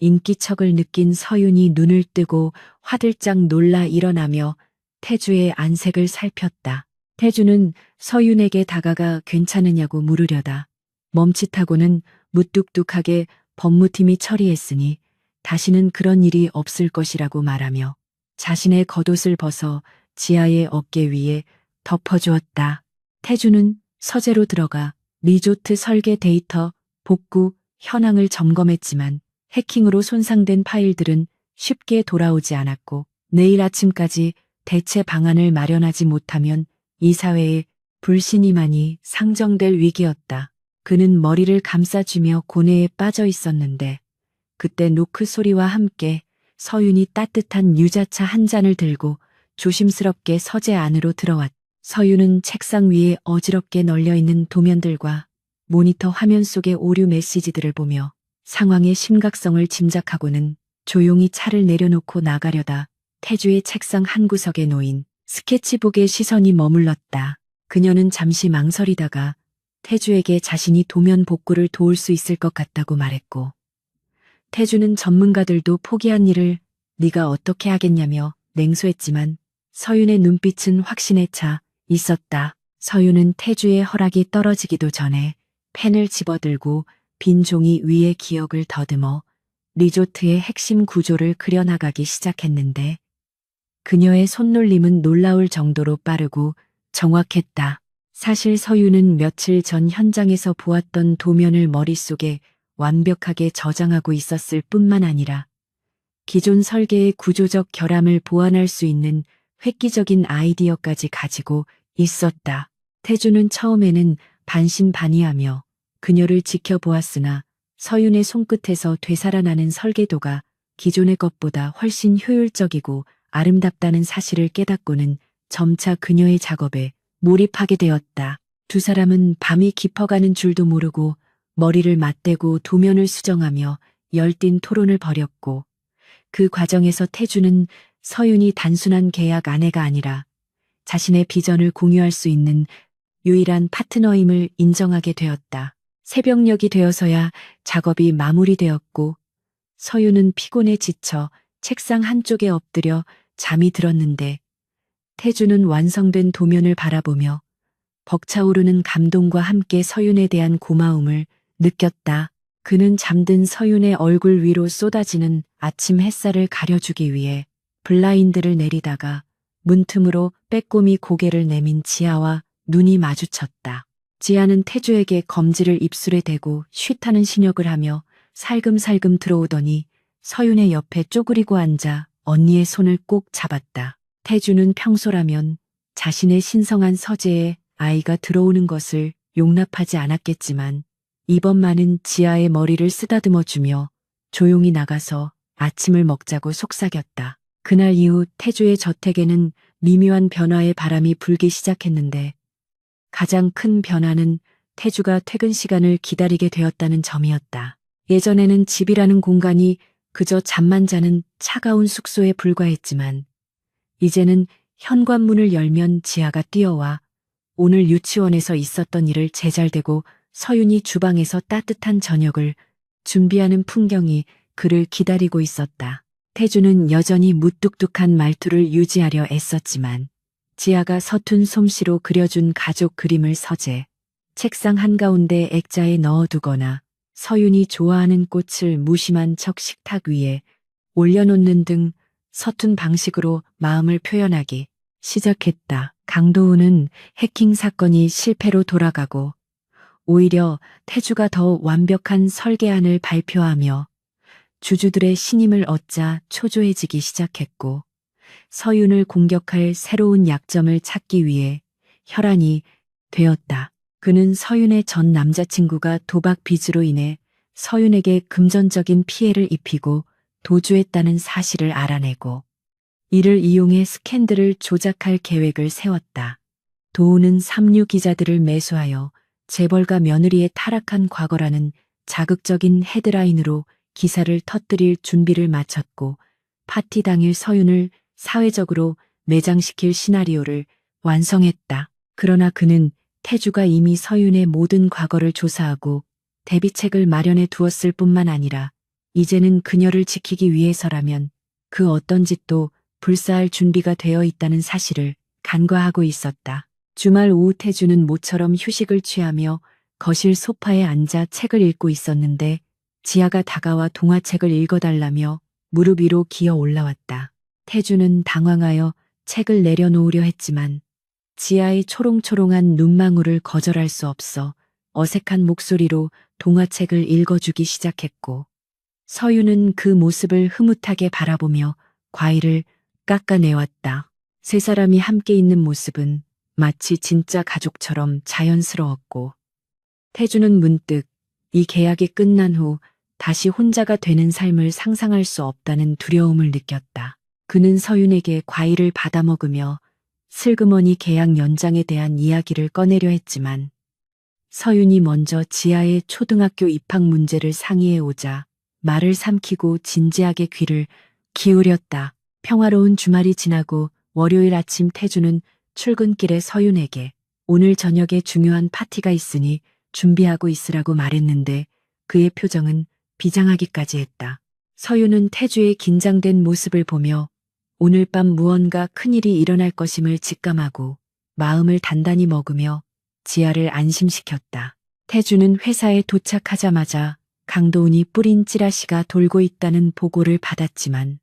[SPEAKER 1] 인기척을 느낀 서윤이 눈을 뜨고 화들짝 놀라 일어나며 태주의 안색을 살폈다. 태주는 서윤에게 다가가 괜찮으냐고 물으려다 멈칫하고는 무뚝뚝하게 법무팀이 처리했으니 다시는 그런 일이 없을 것이라고 말하며 자신의 겉옷을 벗어 지아의 어깨 위에 덮어주었다. 태주는 서재로 들어가 리조트 설계 데이터, 복구, 현황을 점검했지만 해킹으로 손상된 파일들은 쉽게 돌아오지 않았고 내일 아침까지 대체 방안을 마련하지 못하면 이사회에 불신이 많이 상정될 위기였다. 그는 머리를 감싸쥐며 고뇌에 빠져 있었는데 그때 노크 소리와 함께 서윤이 따뜻한 유자차 한 잔을 들고 조심스럽게 서재 안으로 들어왔다. 서윤은 책상 위에 어지럽게 널려있는 도면들과 모니터 화면 속의 오류 메시지들을 보며 상황의 심각성을 짐작하고는 조용히 차를 내려놓고 나가려다 태주의 책상 한 구석에 놓인 스케치북에 시선이 머물렀다. 그녀는 잠시 망설이다가 태주에게 자신이 도면 복구를 도울 수 있을 것 같다고 말했고 태주는 전문가들도 포기한 일을 네가 어떻게 하겠냐며 냉소했지만 서윤의 눈빛은 확신에 차 있었다. 서윤은 태주의 허락이 떨어지기도 전에 펜을 집어들고 빈 종이 위에 기억을 더듬어 리조트의 핵심 구조를 그려나가기 시작했는데 그녀의 손놀림은 놀라울 정도로 빠르고 정확했다. 사실 서윤은 며칠 전 현장에서 보았던 도면을 머릿속에 완벽하게 저장하고 있었을 뿐만 아니라 기존 설계의 구조적 결함을 보완할 수 있는 획기적인 아이디어까지 가지고 있었다. 태주는 처음에는 반신반의하며 그녀를 지켜보았으나 서윤의 손끝에서 되살아나는 설계도가 기존의 것보다 훨씬 효율적이고 아름답다는 사실을 깨닫고는 점차 그녀의 작업에 몰입하게 되었다. 두 사람은 밤이 깊어가는 줄도 모르고 머리를 맞대고 도면을 수정하며 열띤 토론을 벌였고 그 과정에서 태주는 서윤이 단순한 계약 아내가 아니라 자신의 비전을 공유할 수 있는 유일한 파트너임을 인정하게 되었다. 새벽녘이 되어서야 작업이 마무리되었고 서윤은 피곤에 지쳐 책상 한쪽에 엎드려 잠이 들었는데 태주는 완성된 도면을 바라보며 벅차오르는 감동과 함께 서윤에 대한 고마움을 느꼈다. 그는 잠든 서윤의 얼굴 위로 쏟아지는 아침 햇살을 가려주기 위해 블라인드를 내리다가 문틈으로 빼꼼히 고개를 내민 지아와 눈이 마주쳤다. 지아는 태주에게 검지를 입술에 대고 쉿하는 신역을 하며 살금살금 들어오더니 서윤의 옆에 쪼그리고 앉아 언니의 손을 꼭 잡았다. 태주는 평소라면 자신의 신성한 서재에 아이가 들어오는 것을 용납하지 않았겠지만 이번만은 지아의 머리를 쓰다듬어 주며 조용히 나가서 아침을 먹자고 속삭였다. 그날 이후 태주의 저택에는 미묘한 변화의 바람이 불기 시작했는데 가장 큰 변화는 태주가 퇴근 시간을 기다리게 되었다는 점이었다. 예전에는 집이라는 공간이 그저 잠만 자는 차가운 숙소에 불과했지만 이제는 현관문을 열면 지아가 뛰어와 오늘 유치원에서 있었던 일을 제잘되고 서윤이 주방에서 따뜻한 저녁을 준비하는 풍경이 그를 기다리고 있었다. 태주는 여전히 무뚝뚝한 말투를 유지하려 애썼지만 지아가 서툰 솜씨로 그려준 가족 그림을 서재, 책상 한가운데 액자에 넣어두거나 서윤이 좋아하는 꽃을 무심한 척 식탁 위에 올려놓는 등 서툰 방식으로 마음을 표현하기 시작했다. 강도우는 해킹 사건이 실패로 돌아가고 오히려 태주가 더 완벽한 설계안을 발표하며 주주들의 신임을 얻자 초조해지기 시작했고 서윤을 공격할 새로운 약점을 찾기 위해 혈안이 되었다. 그는 서윤의 전 남자친구가 도박 빚으로 인해 서윤에게 금전적인 피해를 입히고 도주했다는 사실을 알아내고 이를 이용해 스캔들을 조작할 계획을 세웠다. 도우는 삼류 기자들을 매수하여 재벌가 며느리의 타락한 과거라는 자극적인 헤드라인으로 기사를 터뜨릴 준비를 마쳤고 파티 당일 서윤을 사회적으로 매장시킬 시나리오를 완성했다. 그러나 그는 태주가 이미 서윤의 모든 과거를 조사하고 대비책을 마련해 두었을 뿐만 아니라 이제는 그녀를 지키기 위해서라면 그 어떤 짓도 불사할 준비가 되어 있다는 사실을 간과하고 있었다. 주말 오후 태주는 모처럼 휴식을 취하며 거실 소파에 앉아 책을 읽고 있었는데 지아가 다가와 동화책을 읽어달라며 무릎 위로 기어 올라왔다. 태주는 당황하여 책을 내려놓으려 했지만 지아의 초롱초롱한 눈망울을 거절할 수 없어 어색한 목소리로 동화책을 읽어주기 시작했고 서유는 그 모습을 흐뭇하게 바라보며 과일을 깎아내왔다. 세 사람이 함께 있는 모습은 마치 진짜 가족처럼 자연스러웠고 태주는 문득 이 계약이 끝난 후 다시 혼자가 되는 삶을 상상할 수 없다는 두려움을 느꼈다. 그는 서윤에게 과일을 받아 먹으며 슬그머니 계약 연장에 대한 이야기를 꺼내려 했지만 서윤이 먼저 지아의 초등학교 입학 문제를 상의해 오자 말을 삼키고 진지하게 귀를 기울였다. 평화로운 주말이 지나고 월요일 아침 태주는 출근길에 서윤에게 오늘 저녁에 중요한 파티가 있으니 준비하고 있으라고 말했는데 그의 표정은 비장하기까지 했다. 서윤은 태주의 긴장된 모습을 보며 오늘 밤 무언가 큰일이 일어날 것임을 직감하고 마음을 단단히 먹으며 지아를 안심시켰다. 태주는 회사에 도착하자마자 강도훈이 뿌린 찌라시가 돌고 있다는 보고를 받았지만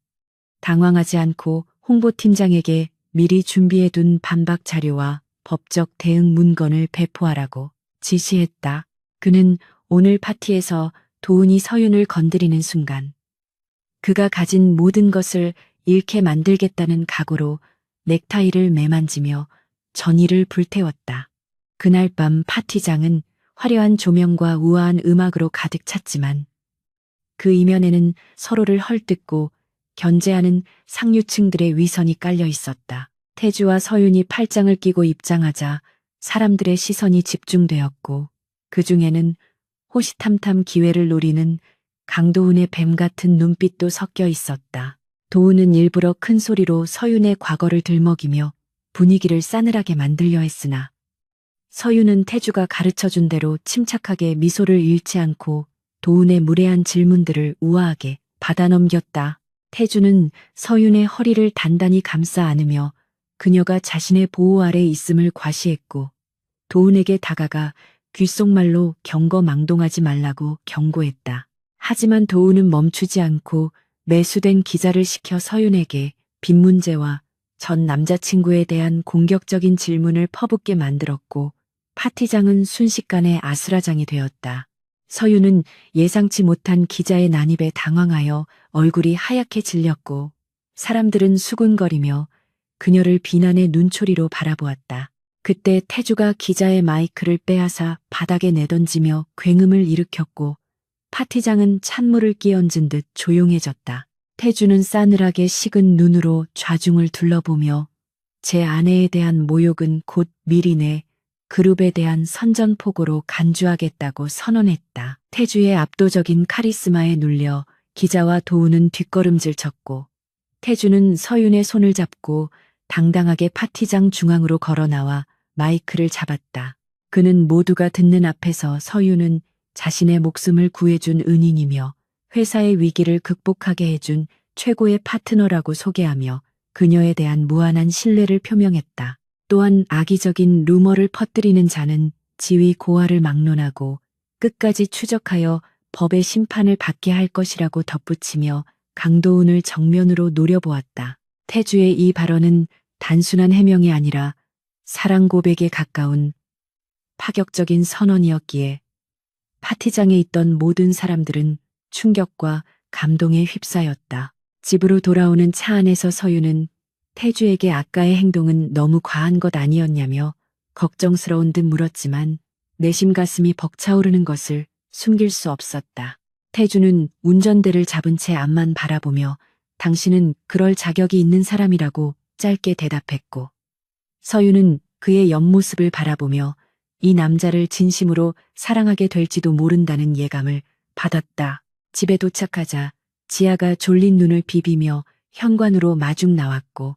[SPEAKER 1] 당황하지 않고 홍보팀장에게 미리 준비해둔 반박 자료와 법적 대응 문건을 배포하라고 지시했다. 그는 오늘 파티에서 도훈이 서윤을 건드리는 순간 그가 가진 모든 것을 잃게 만들겠다는 각오로 넥타이를 매만지며 전의를 불태웠다. 그날 밤 파티장은 화려한 조명과 우아한 음악으로 가득 찼지만 그 이면에는 서로를 헐뜯고 견제하는 상류층들의 위선이 깔려 있었다. 태주와 서윤이 팔짱을 끼고 입장하자 사람들의 시선이 집중되었고 그 중에는 호시탐탐 기회를 노리는 강도훈의 뱀 같은 눈빛도 섞여 있었다. 도훈은 일부러 큰 소리로 서윤의 과거를 들먹이며 분위기를 싸늘하게 만들려 했으나 서윤은 태주가 가르쳐준 대로 침착하게 미소를 잃지 않고 도훈의 무례한 질문들을 우아하게 받아넘겼다. 태주는 서윤의 허리를 단단히 감싸 안으며 그녀가 자신의 보호 아래 있음을 과시했고 도훈에게 다가가 귓속말로 경거망동하지 말라고 경고했다. 하지만 도훈은 멈추지 않고 매수된 기자를 시켜 서윤에게 빚 문제와 전 남자친구에 대한 공격적인 질문을 퍼붓게 만들었고 파티장은 순식간에 아수라장이 되었다. 서윤은 예상치 못한 기자의 난입에 당황하여 얼굴이 하얗게 질렸고 사람들은 수군거리며 그녀를 비난의 눈초리로 바라보았다. 그때 태주가 기자의 마이크를 빼앗아 바닥에 내던지며 굉음을 일으켰고 파티장은 찬물을 끼얹은 듯 조용해졌다. 태주는 싸늘하게 식은 눈으로 좌중을 둘러보며 제 아내에 대한 모욕은 곧 미리 내 그룹에 대한 선전포고로 간주하겠다고 선언했다. 태주의 압도적인 카리스마에 눌려 기자와 도우는 뒷걸음질 쳤고 태주는 서윤의 손을 잡고 당당하게 파티장 중앙으로 걸어 나와 마이크를 잡았다. 그는 모두가 듣는 앞에서 서윤은 자신의 목숨을 구해준 은인이며 회사의 위기를 극복하게 해준 최고의 파트너라고 소개하며 그녀에 대한 무한한 신뢰를 표명했다. 또한 악의적인 루머를 퍼뜨리는 자는 지위 고하를 막론하고 끝까지 추적하여 법의 심판을 받게 할 것이라고 덧붙이며 강도훈을 정면으로 노려보았다. 태주의 이 발언은 단순한 해명이 아니라 사랑 고백에 가까운 파격적인 선언이었기에 파티장에 있던 모든 사람들은 충격과 감동에 휩싸였다. 집으로 돌아오는 차 안에서 서윤은 태주에게 아까의 행동은 너무 과한 것 아니었냐며 걱정스러운 듯 물었지만 내심 가슴이 벅차오르는 것을 숨길 수 없었다. 태주는 운전대를 잡은 채 앞만 바라보며 당신은 그럴 자격이 있는 사람이라고 짧게 대답했고, 서윤은 그의 옆모습을 바라보며 이 남자를 진심으로 사랑하게 될지도 모른다는 예감을 받았다. 집에 도착하자 지아가 졸린 눈을 비비며 현관으로 마중 나왔고,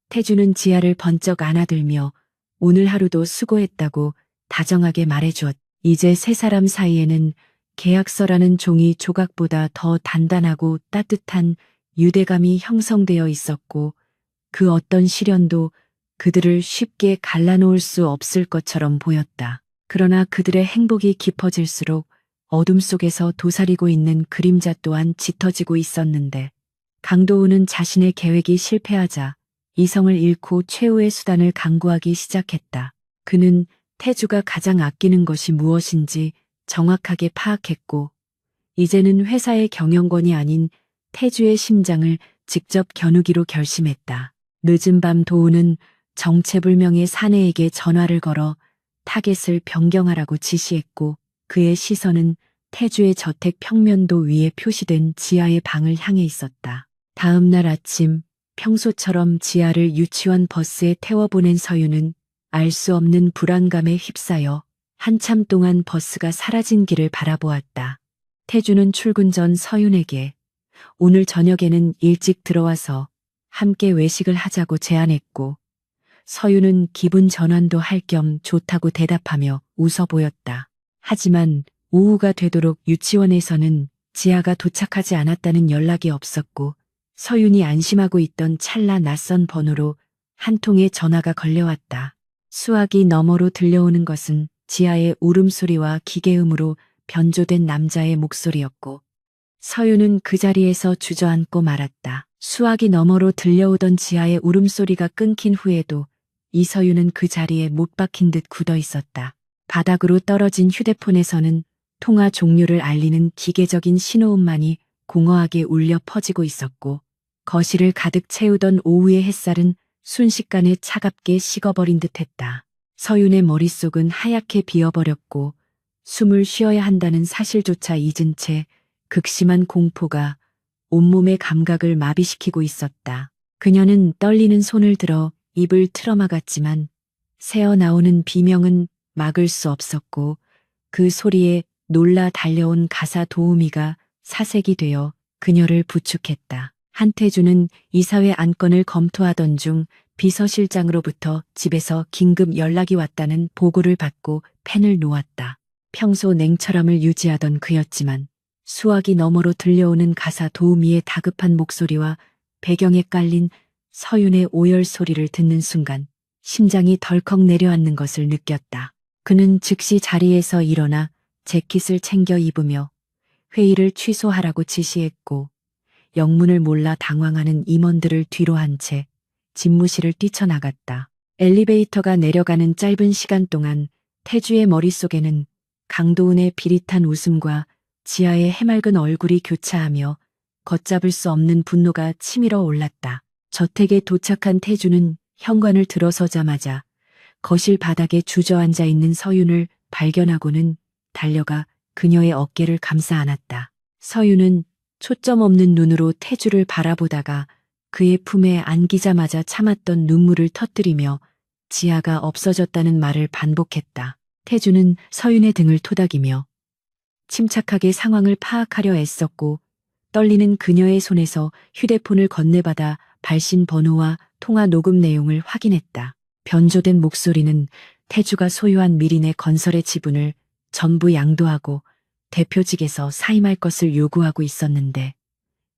[SPEAKER 1] 태주는 지아를 번쩍 안아들며 오늘 하루도 수고했다고 다정하게 말해주었다. 이제 세 사람 사이에는 계약서라는 종이 조각보다 더 단단하고 따뜻한 유대감이 형성되어 있었고, 그 어떤 시련도 그들을 쉽게 갈라놓을 수 없을 것처럼 보였다. 그러나 그들의 행복이 깊어질수록 어둠 속에서 도사리고 있는 그림자 또한 짙어지고 있었는데, 강도우는 자신의 계획이 실패하자 이성을 잃고 최후의 수단을 강구하기 시작했다. 그는 태주가 가장 아끼는 것이 무엇인지 정확하게 파악했고, 이제는 회사의 경영권이 아닌 태주의 심장을 직접 겨누기로 결심했다. 늦은 밤 도우는 정체불명의 사내에게 전화를 걸어 타겟을 변경하라고 지시했고, 그의 시선은 태주의 저택 평면도 위에 표시된 지하의 방을 향해 있었다. 다음 날 아침, 평소처럼 지하를 유치원 버스에 태워보낸 서윤은 알 수 없는 불안감에 휩싸여 한참 동안 버스가 사라진 길을 바라보았다. 태주는 출근 전 서윤에게 오늘 저녁에는 일찍 들어와서 함께 외식을 하자고 제안했고, 서윤은 기분 전환도 할 겸 좋다고 대답하며 웃어 보였다. 하지만 오후가 되도록 유치원에서는 지아가 도착하지 않았다는 연락이 없었고, 서윤이 안심하고 있던 찰나 낯선 번호로 한 통의 전화가 걸려왔다. 수화기 너머로 들려오는 것은 지아의 울음소리와 기계음으로 변조된 남자의 목소리였고, 서윤은 그 자리에서 주저앉고 말았다. 수화기 너머로 들려오던 지아의 울음소리가 끊긴 후에도 이서윤은 그 자리에 못 박힌 듯 굳어 있었다. 바닥으로 떨어진 휴대폰에서는 통화 종료를 알리는 기계적인 신호음만이 공허하게 울려 퍼지고 있었고, 거실을 가득 채우던 오후의 햇살은 순식간에 차갑게 식어버린 듯했다. 서윤의 머릿속은 하얗게 비어버렸고, 숨을 쉬어야 한다는 사실조차 잊은 채 극심한 공포가 온몸의 감각을 마비시키고 있었다. 그녀는 떨리는 손을 들어 입을 틀어막았지만 새어나오는 비명은 막을 수 없었고, 그 소리에 놀라 달려온 가사 도우미가 사색이 되어 그녀를 부축했다. 한태주는 이사회 안건을 검토하던 중 비서실장으로부터 집에서 긴급 연락이 왔다는 보고를 받고 펜을 놓았다. 평소 냉철함을 유지하던 그였지만 수화기 너머로 들려오는 가사 도우미의 다급한 목소리와 배경에 깔린 서윤의 오열 소리를 듣는 순간 심장이 덜컥 내려앉는 것을 느꼈다. 그는 즉시 자리에서 일어나 재킷을 챙겨 입으며 회의를 취소하라고 지시했고, 영문을 몰라 당황하는 임원들을 뒤로 한 채 집무실을 뛰쳐나갔다. 엘리베이터가 내려가는 짧은 시간 동안 태주의 머릿속에는 강도은의 비릿한 웃음과 지아의 해맑은 얼굴이 교차하며 걷잡을 수 없는 분노가 치밀어 올랐다. 저택에 도착한 태주는 현관을 들어서자마자 거실 바닥에 주저앉아 있는 서윤을 발견하고는 달려가 그녀의 어깨를 감싸 안았다. 서윤은 초점 없는 눈으로 태주를 바라보다가 그의 품에 안기자마자 참았던 눈물을 터뜨리며 지아가 없어졌다는 말을 반복했다. 태주는 서윤의 등을 토닥이며 침착하게 상황을 파악하려 애썼고, 떨리는 그녀의 손에서 휴대폰을 건네받아 발신 번호와 통화 녹음 내용을 확인했다. 변조된 목소리는 태주가 소유한 미린의 건설의 지분을 전부 양도하고 대표직에서 사임할 것을 요구하고 있었는데,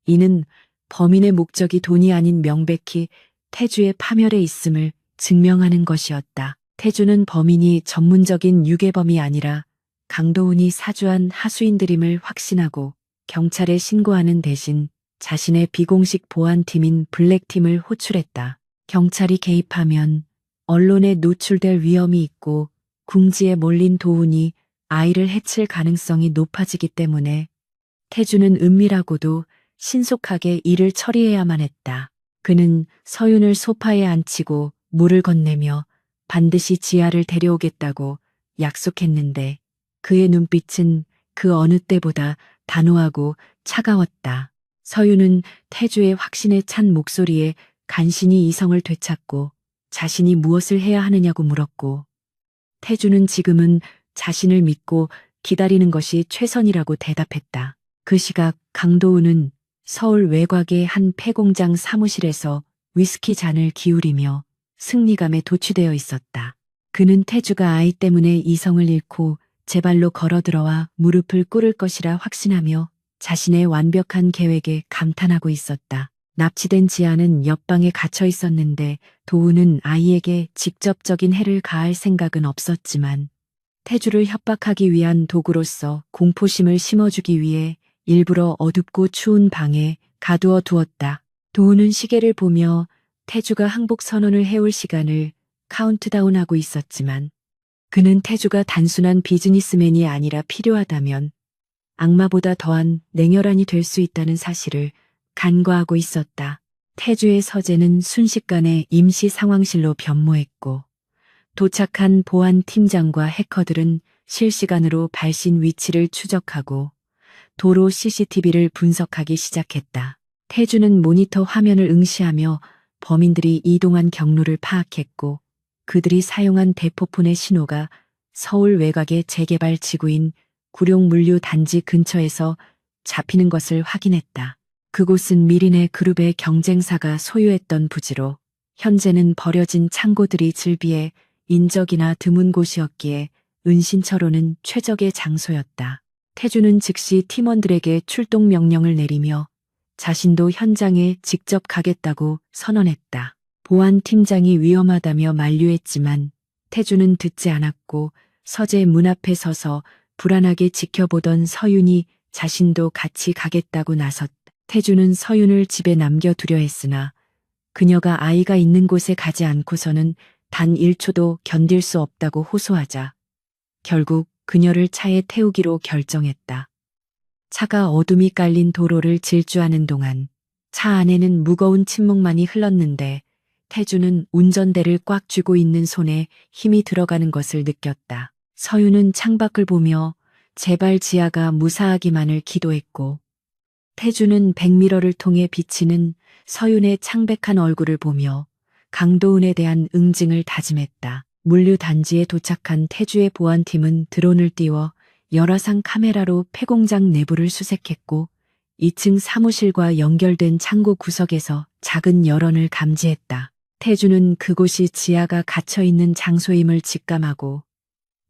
[SPEAKER 1] 이는 범인의 목적이 돈이 아닌 명백히 태주의 파멸에 있음을 증명하는 것이었다. 태주는 범인이 전문적인 유괴범이 아니라 강도훈이 사주한 하수인들임을 확신하고 경찰에 신고하는 대신 자신의 비공식 보안팀인 블랙팀을 호출했다. 경찰이 개입하면 언론에 노출될 위험이 있고 궁지에 몰린 도훈이 아이를 해칠 가능성이 높아지기 때문에 태주는 은밀하고도 신속하게 일을 처리해야만 했다. 그는 서윤을 소파에 앉히고 물을 건네며 반드시 지아를 데려오겠다고 약속했는데, 그의 눈빛은 그 어느 때보다 단호하고 차가웠다. 서유는 태주의 확신에 찬 목소리에 간신히 이성을 되찾고 자신이 무엇을 해야 하느냐고 물었고, 태주는 지금은 자신을 믿고 기다리는 것이 최선이라고 대답했다. 그 시각 강도우는 서울 외곽의 한 폐공장 사무실에서 위스키 잔을 기울이며 승리감에 도취되어 있었다. 그는 태주가 아이 때문에 이성을 잃고 제 발로 걸어들어와 무릎을 꿇을 것이라 확신하며 자신의 완벽한 계획에 감탄하고 있었다. 납치된 지아는 옆방에 갇혀 있었는데 도우는 아이에게 직접적인 해를 가할 생각은 없었지만 태주를 협박하기 위한 도구로서 공포심을 심어주기 위해 일부러 어둡고 추운 방에 가두어 두었다. 도우는 시계를 보며 태주가 항복 선언을 해올 시간을 카운트다운하고 있었지만 그는 태주가 단순한 비즈니스맨이 아니라 필요하다면 악마보다 더한 냉혈한이 될 수 있다는 사실을 간과하고 있었다. 태주의 서재는 순식간에 임시 상황실로 변모했고 도착한 보안 팀장과 해커들은 실시간으로 발신 위치를 추적하고 도로 CCTV를 분석하기 시작했다. 태주는 모니터 화면을 응시하며 범인들이 이동한 경로를 파악했고 그들이 사용한 대포폰의 신호가 서울 외곽의 재개발 지구인 구룡물류 단지 근처에서 잡히는 것을 확인했다. 그곳은 미린의 그룹의 경쟁사가 소유했던 부지로 현재는 버려진 창고들이 즐비해 인적이나 드문 곳이었기에 은신처로는 최적의 장소였다. 태주는 즉시 팀원들에게 출동 명령을 내리며 자신도 현장에 직접 가겠다고 선언했다. 보안 팀장이 위험하다며 만류했지만 태주는 듣지 않았고 서재 문 앞에 서서 불안하게 지켜보던 서윤이 자신도 같이 가겠다고 나섰다. 태주는 서윤을 집에 남겨두려 했으나 그녀가 아이가 있는 곳에 가지 않고서는 단 1초도 견딜 수 없다고 호소하자 결국 그녀를 차에 태우기로 결정했다. 차가 어둠이 깔린 도로를 질주하는 동안 차 안에는 무거운 침묵만이 흘렀는데 태주는 운전대를 꽉 쥐고 있는 손에 힘이 들어가는 것을 느꼈다. 서윤은 창밖을 보며 제발 지아가 무사하기만을 기도했고 태주는 백미러를 통해 비치는 서윤의 창백한 얼굴을 보며 강도은에 대한 응징을 다짐했다. 물류 단지에 도착한 태주의 보안팀은 드론을 띄워 열화상 카메라로 폐공장 내부를 수색했고 2층 사무실과 연결된 창고 구석에서 작은 열원을 감지했다. 태주는 그곳이 지아가 갇혀있는 장소임을 직감하고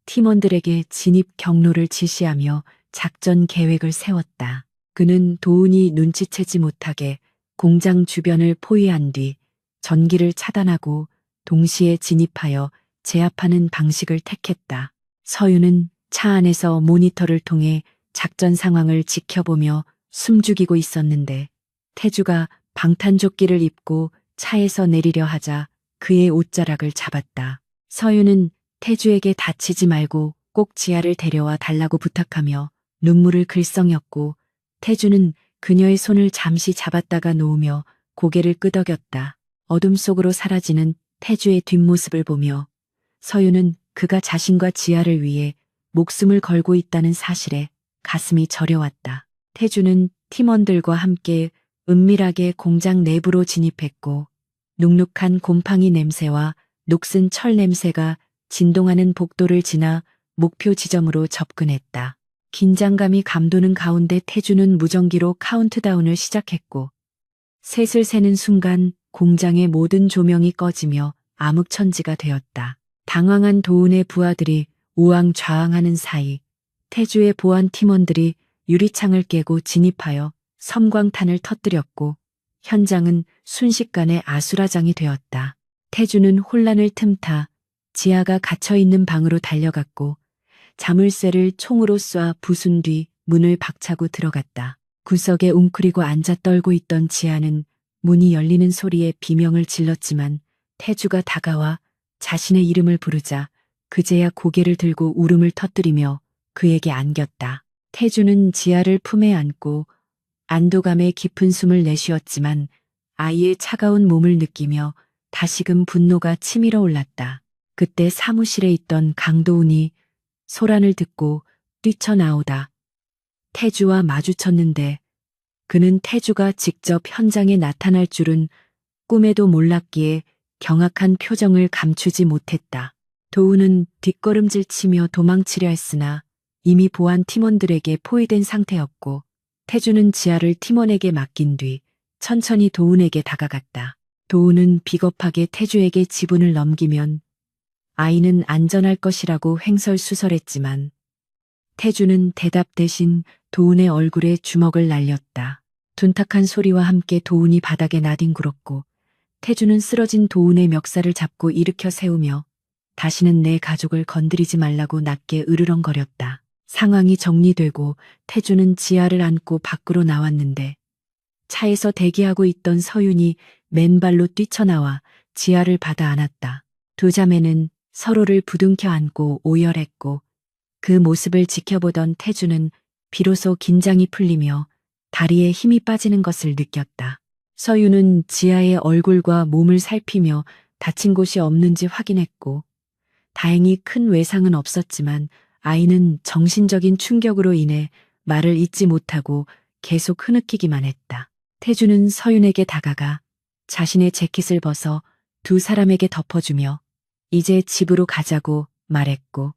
[SPEAKER 1] 팀원들에게 진입 경로를 지시하며 작전 계획을 세웠다. 그는 도훈이 눈치채지 못하게 공장 주변을 포위한 뒤 전기를 차단하고 동시에 진입하여 제압하는 방식을 택했다. 서윤은 차 안에서 모니터를 통해 작전 상황을 지켜보며 숨죽이고 있었는데 태주가 방탄조끼를 입고 차에서 내리려 하자 그의 옷자락을 잡았다. 서윤은 태주에게 다치지 말고 꼭 지아를 데려와 달라고 부탁하며 눈물을 글썽였고 태주는 그녀의 손을 잠시 잡았다가 놓으며 고개를 끄덕였다. 어둠 속으로 사라지는 태주의 뒷모습을 보며 서윤은 그가 자신과 지아를 위해 목숨을 걸고 있다는 사실에 가슴이 저려왔다. 태주는 팀원들과 함께 은밀하게 공장 내부로 진입했고 눅눅한 곰팡이 냄새와 녹슨 철 냄새가 진동하는 복도를 지나 목표 지점으로 접근했다. 긴장감이 감도는 가운데 태주는 무전기로 카운트다운을 시작했고 셋을 세는 순간 공장의 모든 조명이 꺼지며 암흑천지가 되었다. 당황한 도훈의 부하들이 우왕좌왕하는 사이 태주의 보안 팀원들이 유리창을 깨고 진입하여 섬광탄을 터뜨렸고 현장은 순식간에 아수라장이 되었다. 태주는 혼란을 틈타 지아가 갇혀있는 방으로 달려갔고 자물쇠를 총으로 쏴 부순 뒤 문을 박차고 들어갔다. 구석에 웅크리고 앉아 떨고 있던 지아는 문이 열리는 소리에 비명을 질렀지만 태주가 다가와 자신의 이름을 부르자 그제야 고개를 들고 울음을 터뜨리며 그에게 안겼다. 태주는 지아를 품에 안고 안도감에 깊은 숨을 내쉬었지만 아이의 차가운 몸을 느끼며 다시금 분노가 치밀어 올랐다. 그때 사무실에 있던 강도훈이 소란을 듣고 뛰쳐나오다 태주와 마주쳤는데 그는 태주가 직접 현장에 나타날 줄은 꿈에도 몰랐기에 경악한 표정을 감추지 못했다. 도우는 뒷걸음질 치며 도망치려 했으나 이미 보안 팀원들에게 포위된 상태였고 태주는 지하를 팀원에게 맡긴 뒤 천천히 도운에게 다가갔다. 도운은 비겁하게 태주에게 지분을 넘기면 아이는 안전할 것이라고 횡설수설했지만 태주는 대답 대신 도운의 얼굴에 주먹을 날렸다. 둔탁한 소리와 함께 도운이 바닥에 나뒹굴었고 태주는 쓰러진 도운의 멱살을 잡고 일으켜 세우며 다시는 내 가족을 건드리지 말라고 낮게 으르렁거렸다. 상황이 정리되고 태주는 지아를 안고 밖으로 나왔는데 차에서 대기하고 있던 서윤이 맨발로 뛰쳐나와 지아를 받아 안았다. 두 자매는 서로를 부둥켜 안고 오열했고 그 모습을 지켜보던 태주는 비로소 긴장이 풀리며 다리에 힘이 빠지는 것을 느꼈다. 서윤은 지아의 얼굴과 몸을 살피며 다친 곳이 없는지 확인했고 다행히 큰 외상은 없었지만 아이는 정신적인 충격으로 인해 말을 잇지 못하고 계속 흐느끼기만 했다. 태주는 서윤에게 다가가 자신의 재킷을 벗어 두 사람에게 덮어주며 이제 집으로 가자고 말했고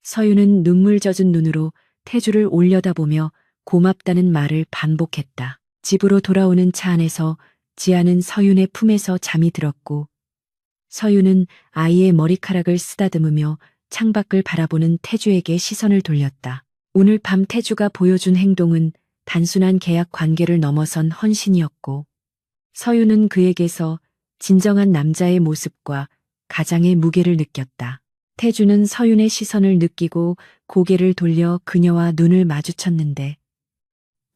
[SPEAKER 1] 서윤은 눈물 젖은 눈으로 태주를 올려다보며 고맙다는 말을 반복했다. 집으로 돌아오는 차 안에서 지아는 서윤의 품에서 잠이 들었고 서윤은 아이의 머리카락을 쓰다듬으며 창밖을 바라보는 태주에게 시선을 돌렸다. 오늘 밤 태주가 보여준 행동은 단순한 계약 관계를 넘어선 헌신이었고 서윤은 그에게서 진정한 남자의 모습과 가장의 무게를 느꼈다. 태주는 서윤의 시선을 느끼고 고개를 돌려 그녀와 눈을 마주쳤는데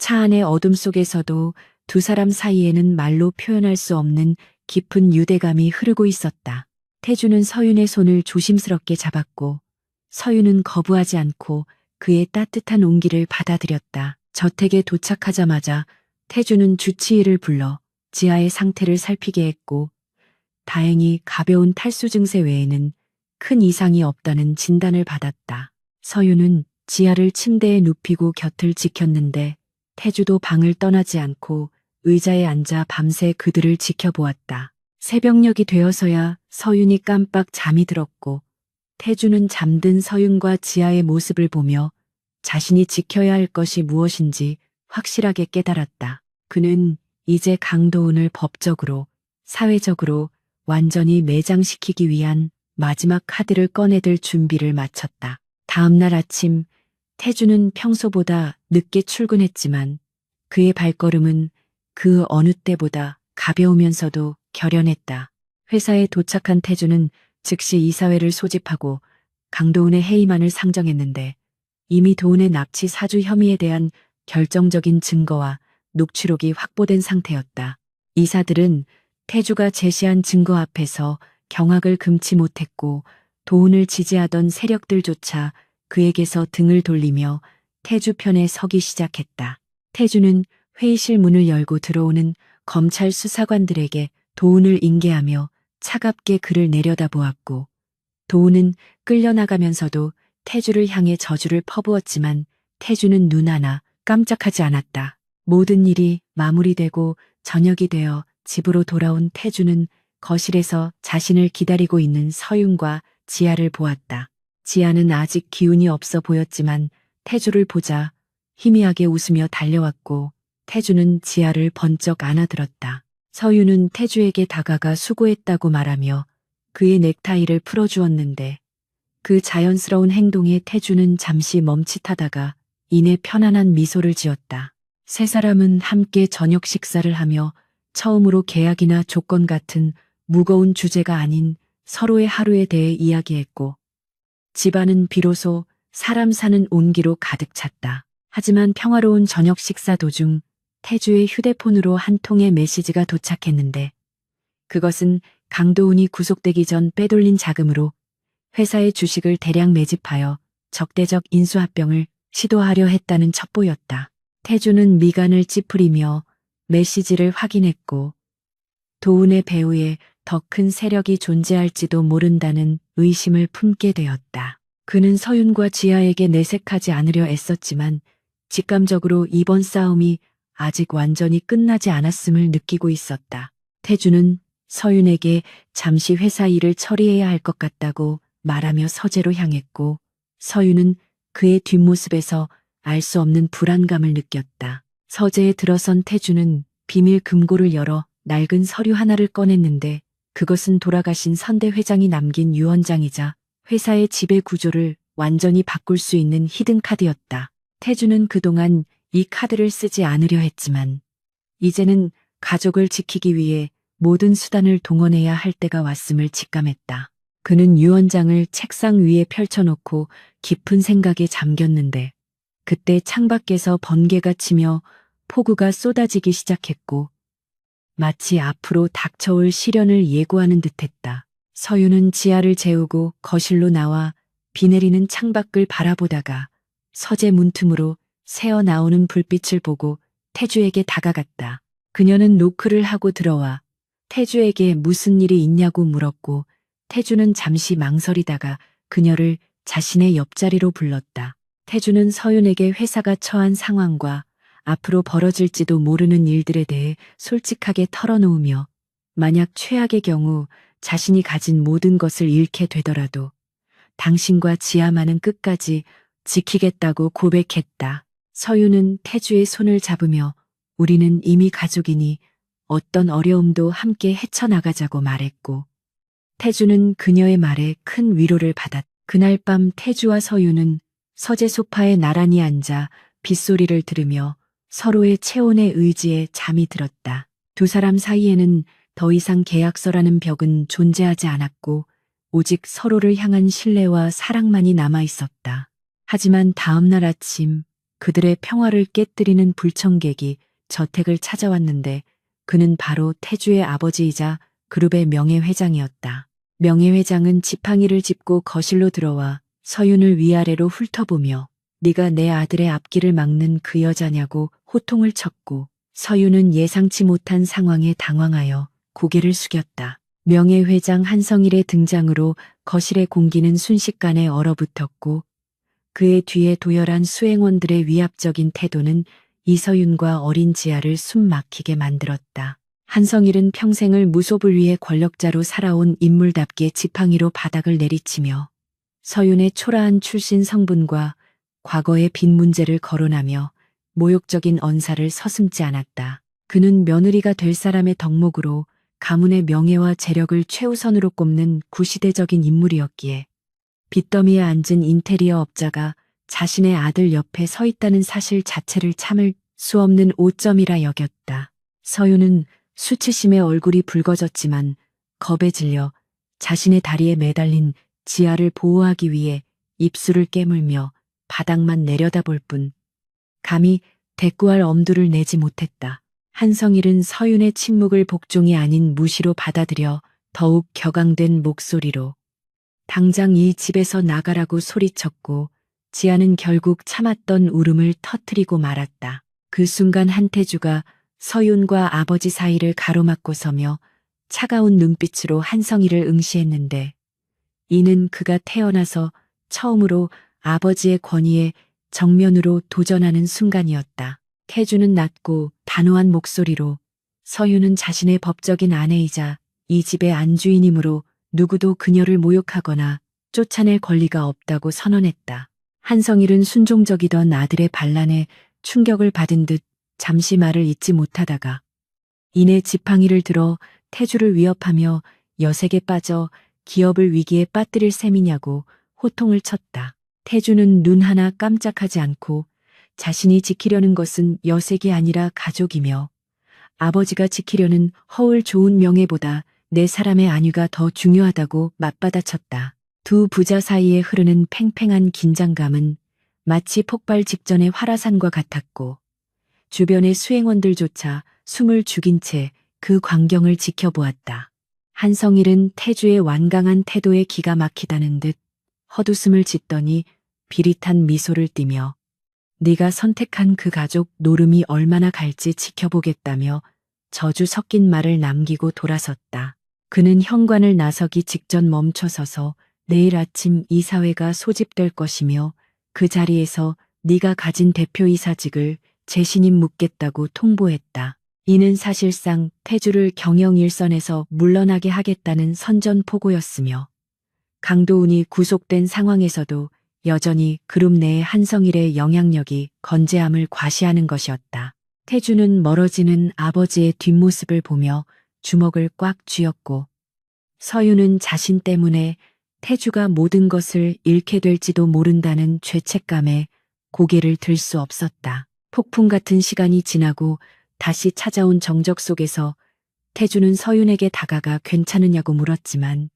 [SPEAKER 1] 차 안의 어둠 속에서도 두 사람 사이에는 말로 표현할 수 없는 깊은 유대감이 흐르고 있었다. 태주는 서윤의 손을 조심스럽게 잡았고 서윤은 거부하지 않고 그의 따뜻한 온기를 받아들였다. 저택에 도착하자마자 태주는 주치의를 불러 지아의 상태를 살피게 했고 다행히 가벼운 탈수 증세 외에는 큰 이상이 없다는 진단을 받았다. 서윤은 지아를 침대에 눕히고 곁을 지켰는데 태주도 방을 떠나지 않고 의자에 앉아 밤새 그들을 지켜보았다. 새벽녘이 되어서야 서윤이 깜빡 잠이 들었고 태주는 잠든 서윤과 지아의 모습을 보며 자신이 지켜야 할 것이 무엇인지 확실하게 깨달았다. 그는 이제 강도훈을 법적으로, 사회적으로 완전히 매장시키기 위한 마지막 카드를 꺼내들 준비를 마쳤다. 다음 날 아침 태주는 평소보다 늦게 출근했지만 그의 발걸음은 그 어느 때보다 가벼우면서도 결연했다. 회사에 도착한 태주는 즉시 이사회를 소집하고 강도훈의 해임안을 상정했는데 이미 도훈의 납치 사주 혐의에 대한 결정적인 증거와 녹취록이 확보된 상태였다. 이사들은 태주가 제시한 증거 앞에서 경악을 금치 못했고 도훈을 지지하던 세력들조차 그에게서 등을 돌리며 태주 편에 서기 시작했다. 태주는 회의실 문을 열고 들어오는 검찰 수사관들에게 도훈을 인계하며 차갑게 그를 내려다보았고 도훈은 끌려나가면서도 태주를 향해 저주를 퍼부었지만 태주는 눈 하나 깜짝하지 않았다. 모든 일이 마무리되고 저녁이 되어 집으로 돌아온 태주는 거실에서 자신을 기다리고 있는 서윤과 지아를 보았다. 지아는 아직 기운이 없어 보였지만 태주를 보자 희미하게 웃으며 달려왔고 태주는 지아를 번쩍 안아들었다. 서윤은 태주에게 다가가 수고했다고 말하며 그의 넥타이를 풀어주었는데 그 자연스러운 행동에 태주는 잠시 멈칫하다가 이내 편안한 미소를 지었다. 세 사람은 함께 저녁 식사를 하며 처음으로 계약이나 조건 같은 무거운 주제가 아닌 서로의 하루에 대해 이야기했고 집안은 비로소 사람 사는 온기로 가득 찼다. 하지만 평화로운 저녁 식사 도중 태주의 휴대폰으로 한 통의 메시지가 도착했는데 그것은 강도훈이 구속되기 전 빼돌린 자금으로 회사의 주식을 대량 매집하여 적대적 인수합병을 시도하려 했다는 첩보였다. 태주는 미간을 찌푸리며 메시지를 확인했고 도훈의 배후에 더 큰 세력이 존재할지도 모른다는 의심을 품게 되었다. 그는 서윤과 지아에게 내색하지 않으려 애썼지만 직감적으로 이번 싸움이 아직 완전히 끝나지 않았음을 느끼고 있었다. 태주는 서윤에게 잠시 회사 일을 처리해야 할 것 같다고 말하며 서재로 향했고, 서윤은 그의 뒷모습에서 알 수 없는 불안감을 느꼈다. 서재에 들어선 태주는 비밀 금고를 열어 낡은 서류 하나를 꺼냈는데, 그것은 돌아가신 선대 회장이 남긴 유언장이자 회사의 지배 구조를 완전히 바꿀 수 있는 히든카드였다. 태주는 그동안 이 카드를 쓰지 않으려 했지만, 이제는 가족을 지키기 위해 모든 수단을 동원해야 할 때가 왔음을 직감했다. 그는 유언장을 책상 위에 펼쳐놓고 깊은 생각에 잠겼는데, 그때 창밖에서 번개가 치며 폭우가 쏟아지기 시작했고, 마치 앞으로 닥쳐올 시련을 예고하는 듯했다. 서윤은 지하를 재우고 거실로 나와 비 내리는 창밖을 바라보다가 서재 문틈으로 새어 나오는 불빛을 보고 태주에게 다가갔다. 그녀는 노크를 하고 들어와 태주에게 무슨 일이 있냐고 물었고, 태주는 잠시 망설이다가 그녀를 자신의 옆자리로 불렀다. 태주는 서윤에게 회사가 처한 상황과 앞으로 벌어질지도 모르는 일들에 대해 솔직하게 털어놓으며, 만약 최악의 경우 자신이 가진 모든 것을 잃게 되더라도 당신과 지아만은 끝까지 지키겠다고 고백했다. 서윤은 태주의 손을 잡으며 우리는 이미 가족이니 어떤 어려움도 함께 헤쳐나가자고 말했고, 태주는 그녀의 말에 큰 위로를 받았다. 그날 밤 태주와 서윤은 서재 소파에 나란히 앉아 빗소리를 들으며 서로의 체온의 의지에 잠이 들었다. 두 사람 사이에는 더 이상 계약서라는 벽은 존재하지 않았고, 오직 서로를 향한 신뢰와 사랑만이 남아 있었다. 하지만 다음 날 아침 그들의 평화를 깨뜨리는 불청객이 저택을 찾아왔는데, 그는 바로 태주의 아버지이자 그룹의 명예회장이었다. 명예회장은 지팡이를 짚고 거실로 들어와 서윤을 위아래로 훑어보며 네가 내 아들의 앞길을 막는 그 여자냐고 호통을 쳤고, 서윤은 예상치 못한 상황에 당황하여 고개를 숙였다. 명예회장 한성일의 등장으로 거실의 공기는 순식간에 얼어붙었고, 그의 뒤에 도열한 수행원들의 위압적인 태도는 이서윤과 어린 지아를 숨 막히게 만들었다. 한성일은 평생을 무소불 위의 권력자로 살아온 인물답게 지팡이로 바닥을 내리치며 서윤의 초라한 출신 성분과 과거의 빈 문제를 거론하며 모욕적인 언사를 서슴지 않았다. 그는 며느리가 될 사람의 덕목으로 가문의 명예와 재력을 최우선으로 꼽는 구시대적인 인물이었기에, 빚더미에 앉은 인테리어 업자가 자신의 아들 옆에 서 있다는 사실 자체를 참을 수 없는 오점이라 여겼다. 서윤은 수치심에 얼굴이 붉어졌지만 겁에 질려 자신의 다리에 매달린 지아를 보호하기 위해 입술을 깨물며 바닥만 내려다볼 뿐 감히 대꾸할 엄두를 내지 못했다. 한성일은 서윤의 침묵을 복종이 아닌 무시로 받아들여 더욱 격앙된 목소리로 당장 이 집에서 나가라고 소리쳤고, 지아는 결국 참았던 울음을 터뜨리고 말았다. 그 순간 한태주가 서윤과 아버지 사이를 가로막고 서며 차가운 눈빛으로 한성일을 응시했는데, 이는 그가 태어나서 처음으로 아버지의 권위에 정면으로 도전하는 순간이었다. 태주는 낮고 단호한 목소리로 서윤은 자신의 법적인 아내이자 이 집의 안주인이므로 누구도 그녀를 모욕하거나 쫓아낼 권리가 없다고 선언했다. 한성일은 순종적이던 아들의 반란에 충격을 받은 듯 잠시 말을 잇지 못하다가 이내 지팡이를 들어 태주를 위협하며 여색에 빠져 기업을 위기에 빠뜨릴 셈이냐고 호통을 쳤다. 태주는 눈 하나 깜짝하지 않고 자신이 지키려는 것은 여색이 아니라 가족이며 아버지가 지키려는 허울 좋은 명예보다 내 사람의 안위가 더 중요하다고 맞받아쳤다. 두 부자 사이에 흐르는 팽팽한 긴장감은 마치 폭발 직전의 화라산과 같았고, 주변의 수행원들조차 숨을 죽인 채 그 광경을 지켜보았다. 한성일은 태주의 완강한 태도에 기가 막히다는 듯 헛웃음을 짓더니 비릿한 미소를 띠며 네가 선택한 그 가족 노름이 얼마나 갈지 지켜보겠다며 저주 섞인 말을 남기고 돌아섰다. 그는 현관을 나서기 직전 멈춰서서 내일 아침 이사회가 소집될 것이며 그 자리에서 네가 가진 대표이사직을 재신임 묻겠다고 통보했다. 이는 사실상 태주를 경영 일선에서 물러나게 하겠다는 선전포고였으며 강도훈이 구속된 상황에서도 여전히 그룹 내의 한성일의 영향력이 건재함을 과시하는 것이었다. 태주는 멀어지는 아버지의 뒷모습을 보며 주먹을 꽉 쥐었고 서윤은 자신 때문에 태주가 모든 것을 잃게 될지도 모른다는 죄책감에 고개를 들 수 없었다. 폭풍 같은 시간이 지나고 다시 찾아온 정적 속에서 태주는 서윤에게 다가가 괜찮으냐고 물었지만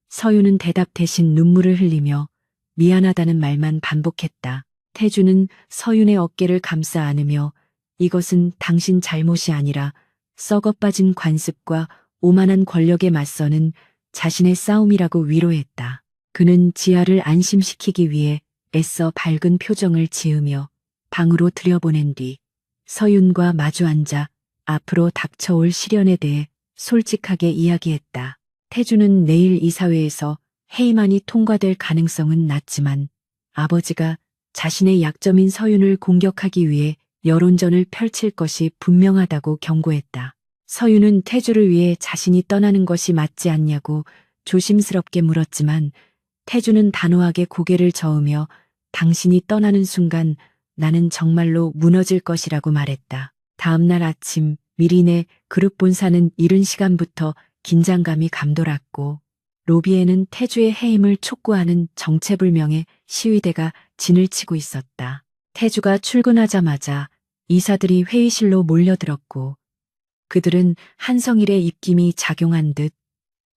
[SPEAKER 1] 서윤은 대답 대신 눈물을 흘리며 미안하다는 말만 반복했다. 태주는 서윤의 어깨를 감싸 안으며 이것은 당신 잘못이 아니라 썩어빠진 관습과 오만한 권력에 맞서는 자신의 싸움이라고 위로했다. 그는 지아를 안심시키기 위해 애써 밝은 표정을 지으며 방으로 들여보낸 뒤 서윤과 마주 앉아 앞으로 닥쳐올 시련에 대해 솔직하게 이야기했다. 태주는 내일 이사회에서 회의만이 통과될 가능성은 낮지만 아버지가 자신의 약점인 서윤을 공격하기 위해 여론전을 펼칠 것이 분명하다고 경고했다. 서윤은 태주를 위해 자신이 떠나는 것이 맞지 않냐고 조심스럽게 물었지만 태주는 단호하게 고개를 저으며 당신이 떠나는 순간 나는 정말로 무너질 것이라고 말했다. 다음 날 아침 미린의 그룹 본사는 이른 시간부터 긴장감이 감돌았고 로비에는 태주의 해임을 촉구하는 정체불명의 시위대가 진을 치고 있었다. 태주가 출근하자마자 이사들이 회의실로 몰려들었고 그들은 한성일의 입김이 작용한 듯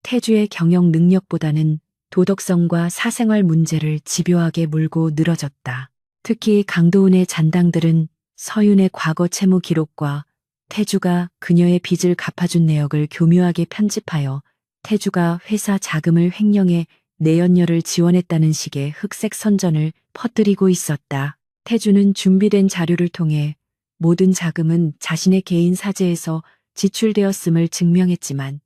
[SPEAKER 1] 태주의 경영 능력보다는 도덕성과 사생활 문제를 집요하게 물고 늘어졌다. 특히 강도훈의 잔당들은 서윤의 과거 채무 기록과 태주가 그녀의 빚을 갚아준 내역을 교묘하게 편집하여 태주가 회사 자금을 횡령해 내연녀를 지원했다는 식의 흑색 선전을 퍼뜨리고 있었다. 태주는 준비된 자료를 통해 모든 자금은 자신의 개인 사재에서 지출되었음을 증명했지만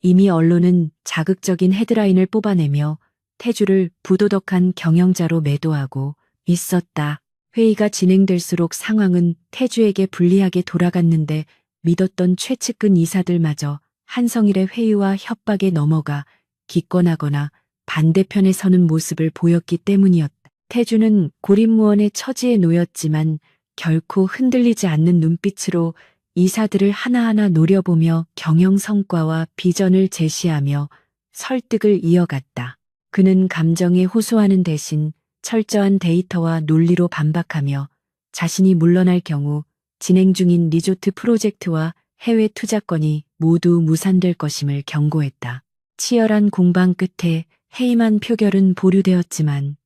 [SPEAKER 1] 이미 언론은 자극적인 헤드라인을 뽑아내며 태주를 부도덕한 경영자로 매도하고 있었다. 회의가 진행될수록 상황은 태주에게 불리하게 돌아갔는데 믿었던 최측근 이사들마저 한성일의 회의와 협박에 넘어가 기권하거나 반대편에 서는 모습을 보였기 때문이었다. 태주는 고립무원의 처지에 놓였지만 결코 흔들리지 않는 눈빛으로 이사들을 하나하나 노려보며 경영 성과와 비전을 제시하며 설득을 이어갔다. 그는 감정에 호소하는 대신 철저한 데이터와 논리로 반박하며 자신이 물러날 경우 진행 중인 리조트 프로젝트와 해외 투자권이 모두 무산될 것임을 경고했다. 치열한 공방 끝에 해임안 표결은 보류되었지만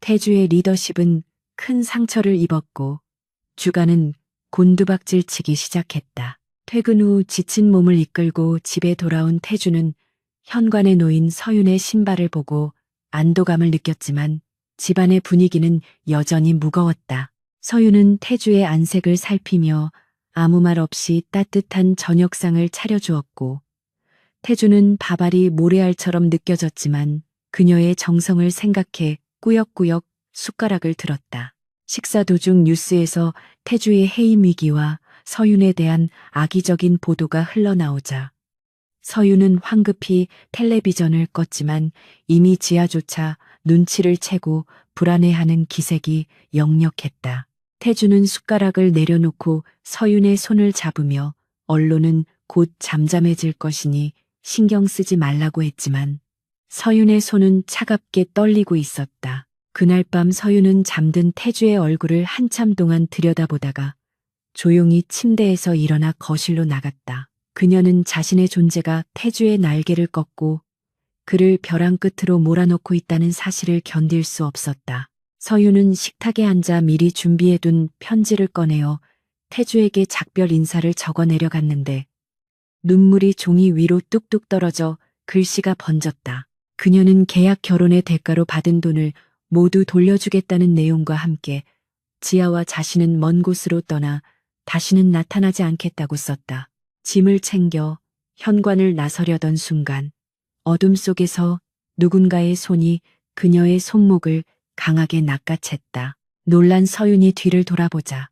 [SPEAKER 1] 태주의 리더십은 큰 상처를 입었고 주가는 곤두박질치기 시작했다. 퇴근 후 지친 몸을 이끌고 집에 돌아온 태주는 현관에 놓인 서윤의 신발을 보고 안도감을 느꼈지만 집안의 분위기는 여전히 무거웠다. 서윤은 태주의 안색을 살피며 아무 말 없이 따뜻한 저녁상을 차려주었고 태주는 밥알이 모래알처럼 느껴졌지만 그녀의 정성을 생각해 꾸역꾸역 숟가락을 들었다. 식사 도중 뉴스에서 태주의 해임 위기와 서윤에 대한 악의적인 보도가 흘러나오자 서윤은 황급히 텔레비전을 껐지만 이미 지하조차 눈치를 채고 불안해하는 기색이 역력했다. 태주는 숟가락을 내려놓고 서윤의 손을 잡으며 언론은 곧 잠잠해질 것이니 신경 쓰지 말라고 했지만 서윤의 손은 차갑게 떨리고 있었다. 그날 밤 서윤은 잠든 태주의 얼굴을 한참 동안 들여다보다가 조용히 침대에서 일어나 거실로 나갔다. 그녀는 자신의 존재가 태주의 날개를 꺾고 그를 벼랑 끝으로 몰아넣고 있다는 사실을 견딜 수 없었다. 서윤은 식탁에 앉아 미리 준비해둔 편지를 꺼내어 태주에게 작별 인사를 적어 내려갔는데 눈물이 종이 위로 뚝뚝 떨어져 글씨가 번졌다. 그녀는 계약 결혼의 대가로 받은 돈을 모두 돌려주겠다는 내용과 함께 지아와 자신은 먼 곳으로 떠나 다시는 나타나지 않겠다고 썼다. 짐을 챙겨 현관을 나서려던 순간 어둠 속에서 누군가의 손이 그녀의 손목을 강하게 낚아챘다. 놀란 서윤이 뒤를 돌아보자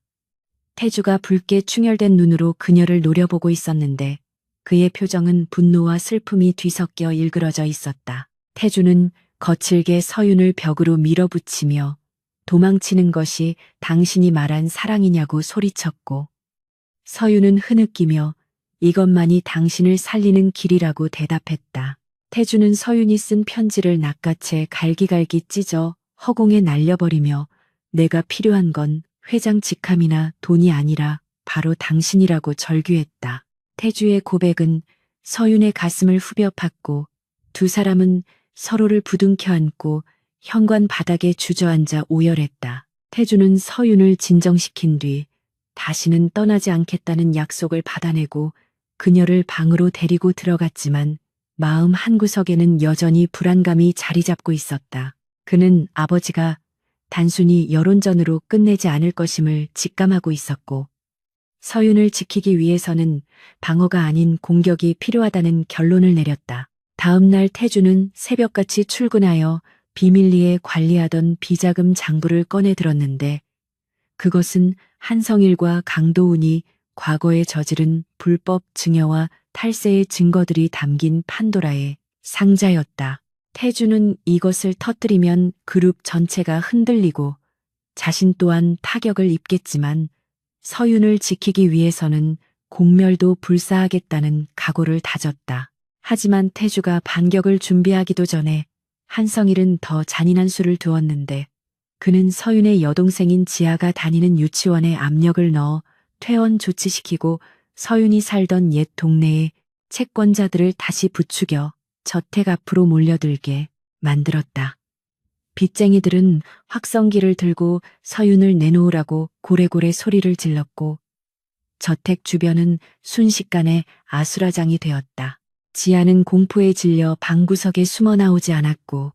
[SPEAKER 1] 태주가 붉게 충혈된 눈으로 그녀를 노려보고 있었는데 그의 표정은 분노와 슬픔이 뒤섞여 일그러져 있었다. 태주는 거칠게 서윤을 벽으로 밀어붙이며 도망치는 것이 당신이 말한 사랑이냐고 소리쳤고 서윤은 흐느끼며 이것만이 당신을 살리는 길이라고 대답했다. 태주는 서윤이 쓴 편지를 낚아채 갈기갈기 찢어 허공에 날려버리며 내가 필요한 건 회장 직함이나 돈이 아니라 바로 당신이라고 절규했다. 태주의 고백은 서윤의 가슴을 후벼 팠고 두 사람은 서로를 부둥켜 안고 현관 바닥에 주저앉아 오열했다. 태주는 서윤을 진정시킨 뒤 다시는 떠나지 않겠다는 약속을 받아내고 그녀를 방으로 데리고 들어갔지만 마음 한구석에는 여전히 불안감이 자리 잡고 있었다. 그는 아버지가 단순히 여론전으로 끝내지 않을 것임을 직감하고 있었고 서윤을 지키기 위해서는 방어가 아닌 공격이 필요하다는 결론을 내렸다. 다음 날 태주는 새벽같이 출근하여 비밀리에 관리하던 비자금 장부를 꺼내 들었는데 그것은 한성일과 강도훈이 과거에 저지른 불법 증여와 탈세의 증거들이 담긴 판도라의 상자였다. 태주는 이것을 터뜨리면 그룹 전체가 흔들리고 자신 또한 타격을 입겠지만 서윤을 지키기 위해서는 공멸도 불사하겠다는 각오를 다졌다. 하지만 태주가 반격을 준비하기도 전에 한성일은 더 잔인한 수를 두었는데 그는 서윤의 여동생인 지아가 다니는 유치원에 압력을 넣어 퇴원 조치시키고 서윤이 살던 옛 동네에 채권자들을 다시 부추겨 저택 앞으로 몰려들게 만들었다. 빚쟁이들은 확성기를 들고 서윤을 내놓으라고 고래고래 소리를 질렀고 저택 주변은 순식간에 아수라장이 되었다. 지아는 공포에 질려 방구석에 숨어 나오지 않았고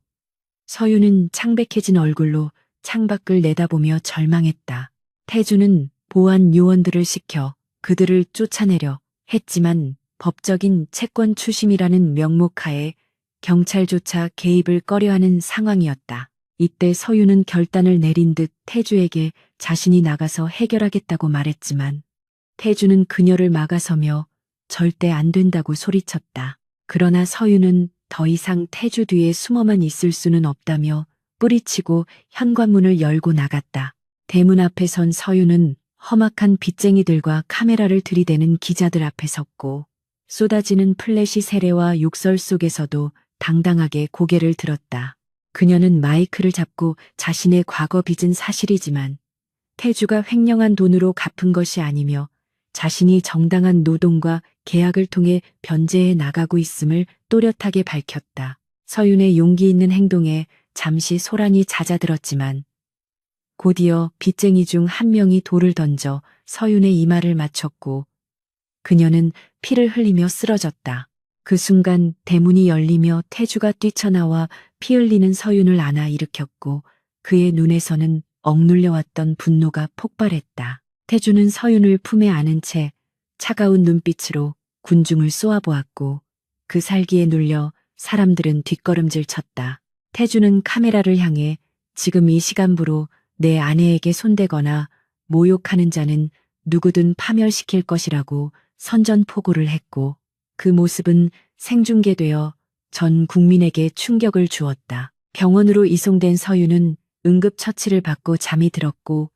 [SPEAKER 1] 서윤은 창백해진 얼굴로 창밖을 내다보며 절망했다. 태주는 보안 요원들을 시켜 그들을 쫓아내려 했지만 법적인 채권 추심이라는 명목하에 경찰조차 개입을 꺼려하는 상황이었다. 이때 서윤은 결단을 내린 듯 태주에게 자신이 나가서 해결하겠다고 말했지만 태주는 그녀를 막아서며 절대 안 된다고 소리쳤다. 그러나 서윤은 더 이상 태주 뒤에 숨어만 있을 수는 없다며 뿌리치고 현관문을 열고 나갔다. 대문 앞에 선 서윤은 험악한 빚쟁이들과 카메라를 들이대는 기자들 앞에 섰고 쏟아지는 플래시 세례와 욕설 속에서도 당당하게 고개를 들었다. 그녀는 마이크를 잡고 자신의 과거 빚은 사실이지만 태주가 횡령한 돈으로 갚은 것이 아니며 자신이 정당한 노동과 계약을 통해 변제해 나가고 있음을 또렷하게 밝혔다. 서윤의 용기 있는 행동에 잠시 소란이 잦아들었지만 곧이어 빚쟁이 중 한 명이 돌을 던져 서윤의 이마를 맞췄고 그녀는 피를 흘리며 쓰러졌다. 그 순간 대문이 열리며 태주가 뛰쳐나와 피 흘리는 서윤을 안아 일으켰고 그의 눈에서는 억눌려왔던 분노가 폭발했다. 태주는 서윤을 품에 안은 채 차가운 눈빛으로 군중을 쏘아보았고 그 살기에 눌려 사람들은 뒷걸음질 쳤다. 태주는 카메라를 향해 지금 이 시간부로 내 아내에게 손대거나 모욕하는 자는 누구든 파멸시킬 것이라고 선전포고를 했고 그 모습은 생중계되어 전 국민에게 충격을 주었다. 병원으로 이송된 서윤은 응급처치를 받고 잠이 들었고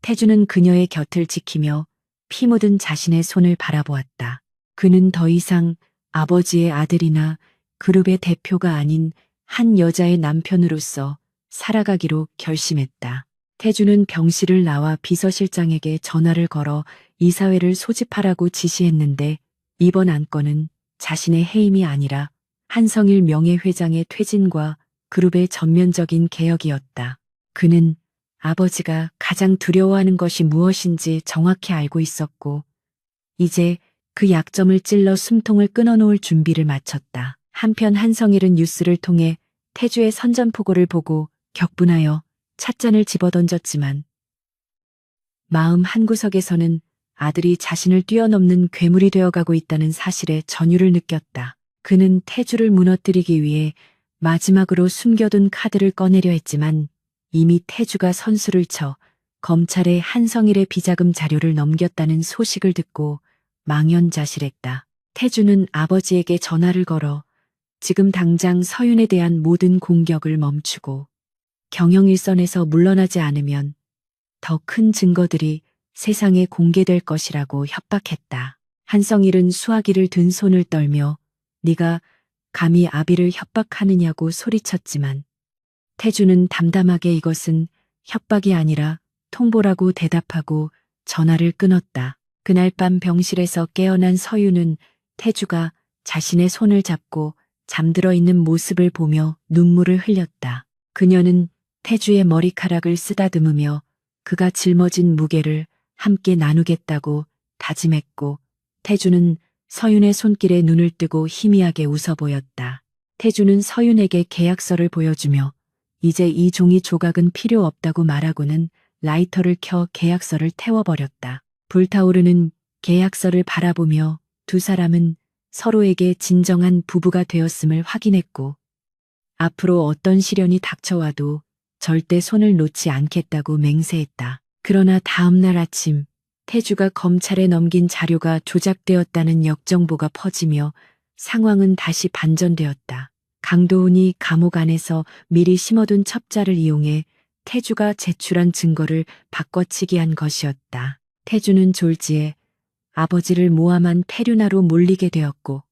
[SPEAKER 1] 태주는 그녀의 곁을 지키며 피 묻은 자신의 손을 바라보았다. 그는 더 이상 아버지의 아들이나 그룹의 대표가 아닌 한 여자의 남편으로서 살아가기로 결심했다. 태주는 병실을 나와 비서실장에게 전화를 걸어 이사회를 소집하라고 지시했는데 이번 안건은 자신의 해임이 아니라 한성일 명예회장의 퇴진과 그룹의 전면적인 개혁이었다. 그는 아버지가 가장 두려워하는 것이 무엇인지 정확히 알고 있었고 이제 그 약점을 찔러 숨통을 끊어놓을 준비를 마쳤다. 한편 한성일은 뉴스를 통해 태주의 선전포고를 보고 격분하여 찻잔을 집어던졌지만 마음 한구석에서는 아들이 자신을 뛰어넘는 괴물이 되어가고 있다는 사실에 전율을 느꼈다. 그는 태주를 무너뜨리기 위해 마지막으로 숨겨둔 카드를 꺼내려 했지만 이미 태주가 선수를 쳐 검찰에 한성일의 비자금 자료를 넘겼다는 소식을 듣고 망연자실했다. 태주는 아버지에게 전화를 걸어 지금 당장 서윤에 대한 모든 공격을 멈추고 경영일선에서 물러나지 않으면 더 큰 증거들이 세상에 공개될 것이라고 협박했다. 한성일은 수화기를 든 손을 떨며 네가 감히 아비를 협박하느냐고 소리쳤지만 태주는 담담하게 이것은 협박이 아니라 통보라고 대답하고 전화를 끊었다. 그날 밤 병실에서 깨어난 서윤은 태주가 자신의 손을 잡고 잠들어 있는 모습을 보며 눈물을 흘렸다. 그녀는 태주의 머리카락을 쓰다듬으며 그가 짊어진 무게를 함께 나누겠다고 다짐했고 태주는 서윤의 손길에 눈을 뜨고 희미하게 웃어 보였다. 태주는 서윤에게 계약서를 보여주며 이제 이 종이 조각은 필요 없다고 말하고는 라이터를 켜 계약서를 태워버렸다. 불타오르는 계약서를 바라보며 두 사람은 서로에게 진정한 부부가 되었음을 확인했고 앞으로 어떤 시련이 닥쳐와도 절대 손을 놓지 않겠다고 맹세했다. 그러나 다음 날 아침 태주가 검찰에 넘긴 자료가 조작되었다는 역정보가 퍼지며 상황은 다시 반전되었다. 강도훈이 감옥 안에서 미리 심어둔 첩자를 이용해 태주가 제출한 증거를 바꿔치기 한 것이었다. 태주는 졸지에 아버지를 모함한 페류나로 몰리게 되었고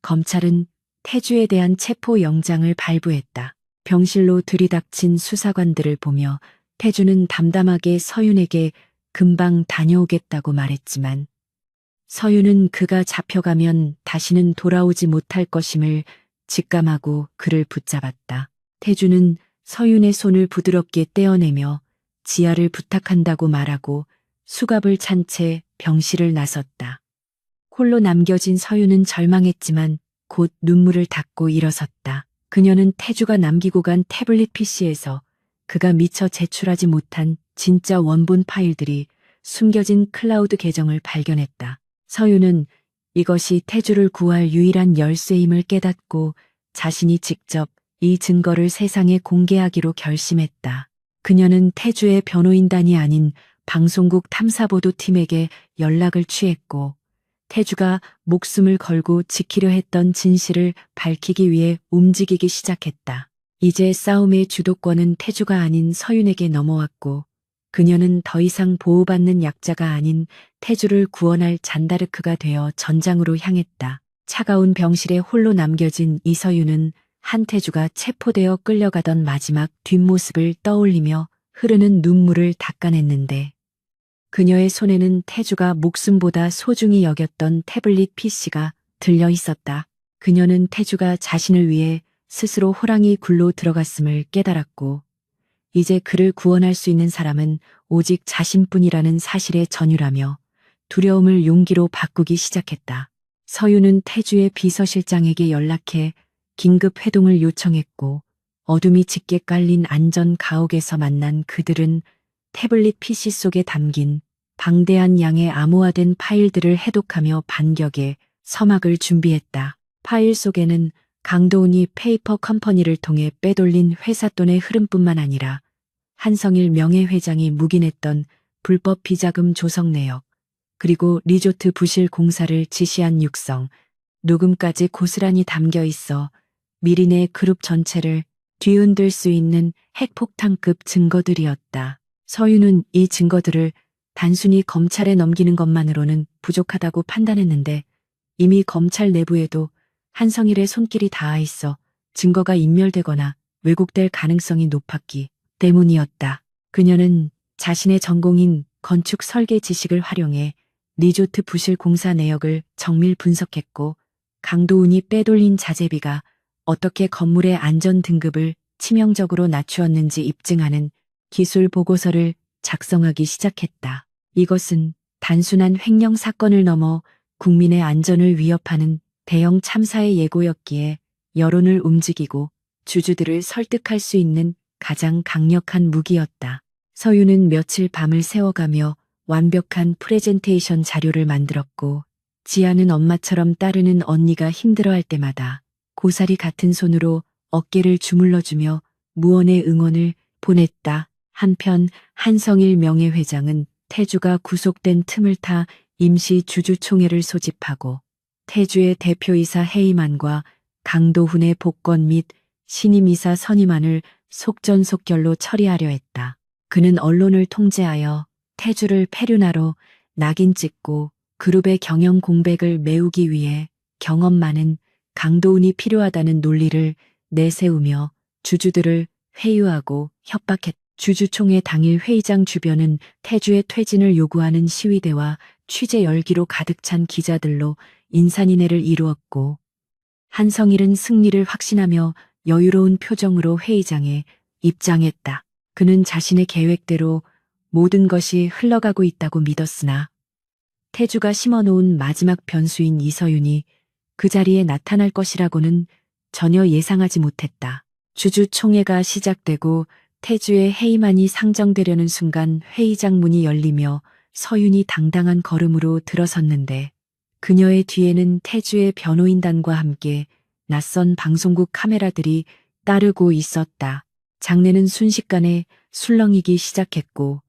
[SPEAKER 1] 검찰은 태주에 대한 체포 영장을 발부했다. 병실로 들이닥친 수사관들을 보며 태주는 담담하게 서윤에게 금방 다녀오겠다고 말했지만 서윤은 그가 잡혀가면 다시는 돌아오지 못할 것임을 직감하고 그를 붙잡았다. 태주는 서윤의 손을 부드럽게 떼어내며 지하를 부탁한다고 말하고 수갑을 찬 채 병실을 나섰다. 홀로 남겨진 서윤은 절망했지만 곧 눈물을 닦고 일어섰다. 그녀는 태주가 남기고 간 태블릿 PC에서 그가 미처 제출하지 못한 진짜 원본 파일들이 숨겨진 클라우드 계정을 발견했다. 서윤은 이것이 태주를 구할 유일한 열쇠임을 깨닫고 자신이 직접 이 증거를 세상에 공개하기로 결심했다. 그녀는 태주의 변호인단이 아닌 방송국 탐사보도팀에게 연락을 취했고 태주가 목숨을 걸고 지키려 했던 진실을 밝히기 위해 움직이기 시작했다. 이제 싸움의 주도권은 태주가 아닌 서윤에게 넘어왔고 그녀는 더 이상 보호받는 약자가 아닌 태주를 구원할 잔다르크가 되어 전장으로 향했다. 차가운 병실에 홀로 남겨진 이서윤은 한태주가 체포되어 끌려가던 마지막 뒷모습을 떠올리며 흐르는 눈물을 닦아냈는데 그녀의 손에는 태주가 목숨보다 소중히 여겼던 태블릿 PC가 들려 있었다. 그녀는 태주가 자신을 위해 스스로 호랑이 굴로 들어갔음을 깨달았고 이제 그를 구원할 수 있는 사람은 오직 자신뿐이라는 사실에 전율하며 두려움을 용기로 바꾸기 시작했다. 서윤은 태주의 비서실장에게 연락해 긴급 회동을 요청했고 어둠이 짙게 깔린 안전 가옥에서 만난 그들은 태블릿 PC 속에 담긴 방대한 양의 암호화된 파일들을 해독하며 반격의 서막을 준비했다. 파일 속에는 강도훈이 페이퍼 컴퍼니를 통해 빼돌린 회사 돈의 흐름뿐만 아니라 한성일 명예회장이 묵인했던 불법 비자금 조성 내역, 그리고 리조트 부실 공사를 지시한 육성, 녹음까지 고스란히 담겨 있어 미린의 그룹 전체를 뒤흔들 수 있는 핵폭탄급 증거들이었다. 서윤은 이 증거들을 단순히 검찰에 넘기는 것만으로는 부족하다고 판단했는데 이미 검찰 내부에도 한성일의 손길이 닿아 있어 증거가 인멸되거나 왜곡될 가능성이 높았기 때문이었다. 그녀는 자신의 전공인 건축 설계 지식을 활용해 리조트 부실 공사 내역을 정밀 분석했고 강도훈이 빼돌린 자재비가 어떻게 건물의 안전 등급을 치명적으로 낮추었는지 입증하는 기술 보고서를 작성하기 시작했다. 이것은 단순한 횡령 사건을 넘어 국민의 안전을 위협하는 대형 참사의 예고였기에 여론을 움직이고 주주들을 설득할 수 있는 가장 강력한 무기였다. 서윤은 며칠 밤을 새워가며 완벽한 프레젠테이션 자료를 만들었고 지아는 엄마처럼 따르는 언니가 힘들어할 때마다 고사리 같은 손으로 어깨를 주물러주며 무언의 응원을 보냈다. 한편 한성일 명예회장은 태주가 구속된 틈을 타 임시 주주총회를 소집하고 태주의 대표이사 해임안과 강도훈의 복권 및 신임이사 선임안을 속전속결로 처리하려 했다. 그는 언론을 통제하여 태주를 페류나로 낙인 찍고 그룹의 경영 공백을 메우기 위해 경험 많은 강도훈이 필요하다는 논리를 내세우며 주주들을 회유하고 협박했다. 주주총회 당일 회의장 주변은 태주의 퇴진을 요구하는 시위대와 취재 열기로 가득 찬 기자들로 인산인해를 이루었고 한성일은 승리를 확신하며 여유로운 표정으로 회의장에 입장했다. 그는 자신의 계획대로 모든 것이 흘러가고 있다고 믿었으나 태주가 심어놓은 마지막 변수인 이서윤이 그 자리에 나타날 것이라고는 전혀 예상하지 못했다. 주주총회가 시작되고 태주의 해임안이 상정되려는 순간 회의장 문이 열리며 서윤이 당당한 걸음으로 들어섰는데 그녀의 뒤에는 태주의 변호인단과 함께 낯선 방송국 카메라들이 따르고 있었다. 장내는 순식간에 술렁이기 시작했고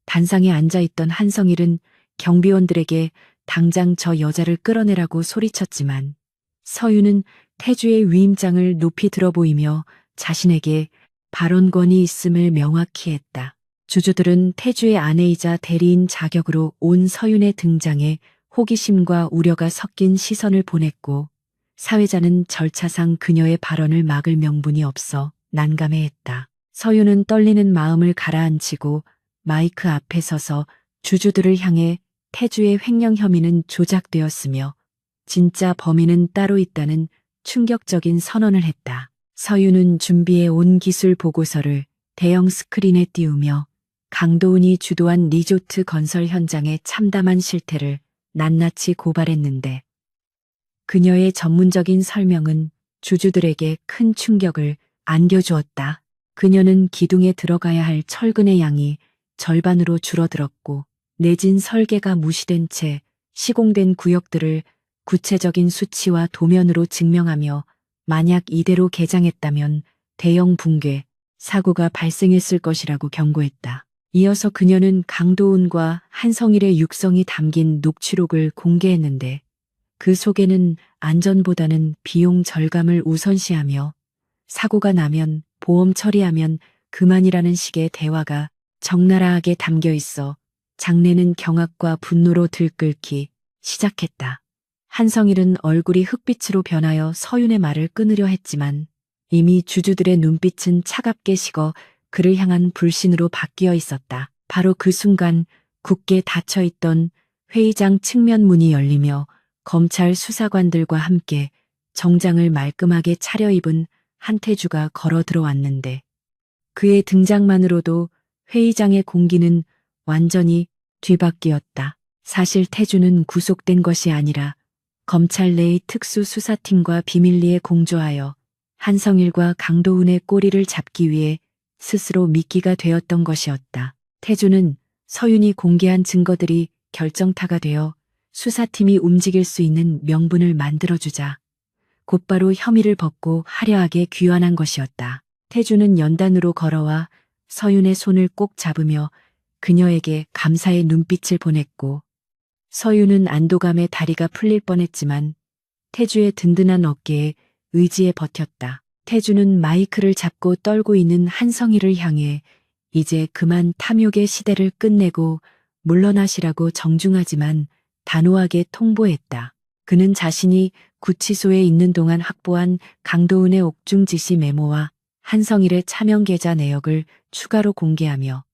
[SPEAKER 1] 단상에 앉아있던 한성일은 경비원들에게 당장 저 여자를 끌어내라고 소리쳤지만 서윤은 태주의 위임장을 높이 들어 보이며 자신에게 발언권이 있음을 명확히 했다. 주주들은 태주의 아내이자 대리인 자격으로 온 서윤의 등장에 호기심과 우려가 섞인 시선을 보냈고 사회자는 절차상 그녀의 발언을 막을 명분이 없어 난감해했다. 서윤은 떨리는 마음을 가라앉히고 마이크 앞에 서서 주주들을 향해 태주의 횡령 혐의는 조작되었으며 진짜 범인은 따로 있다는 충격적인 선언을 했다. 서윤은 준비해 온 기술 보고서를 대형 스크린에 띄우며 강도훈이 주도한 리조트 건설 현장의 참담한 실태를 낱낱이 고발했는데 그녀의 전문적인 설명은 주주들에게 큰 충격을 안겨주었다. 그녀는 기둥에 들어가야 할 철근의 양이 절반으로 줄어들었고 내진 설계가 무시된 채 시공된 구역들을 구체적인 수치와 도면으로 증명하며 만약 이대로 개장했다면 대형 붕괴, 사고가 발생했을 것이라고 경고했다. 이어서 그녀는 강도훈과 한성일의 육성이 담긴 녹취록을 공개했는데 그 속에는 안전보다는 비용 절감을 우선시하며 사고가 나면 보험 처리하면 그만이라는 식의 대화가 적나라하게 담겨 있어 장내는 경악과 분노로 들끓기 시작했다. 한성일은 얼굴이 흑빛으로 변하여 서윤의 말을 끊으려 했지만 이미 주주들의 눈빛은 차갑게 식어 그를 향한 불신으로 바뀌어 있었다. 바로 그 순간 굳게 닫혀있던 회의장 측면 문이 열리며 검찰 수사관들과 함께 정장을 말끔하게 차려입은 한태주가 걸어 들어왔는데 그의 등장만으로도 회의장의 공기는 완전히 뒤바뀌었다. 사실 태주는 구속된 것이 아니라 검찰 내의 특수수사팀과 비밀리에 공조하여 한성일과 강도훈의 꼬리를 잡기 위해 스스로 미끼가 되었던 것이었다. 태주는 서윤이 공개한 증거들이 결정타가 되어 수사팀이 움직일 수 있는 명분을 만들어주자 곧바로 혐의를 벗고 화려하게 귀환한 것이었다. 태주는 연단으로 걸어와 서윤의 손을 꼭 잡으며 그녀에게 감사의 눈빛을 보냈고 서윤은 안도감에 다리가 풀릴 뻔했지만 태주의 든든한 어깨에 의지해 버텼다. 태주는 마이크를 잡고 떨고 있는 한성일을 향해 이제 그만 탐욕의 시대를 끝내고 물러나시라고 정중하지만 단호하게 통보했다. 그는 자신이 구치소에 있는 동안 확보한 강도훈의 옥중 지시 메모와 한성일의 차명 계좌 내역을 추가로 공개하며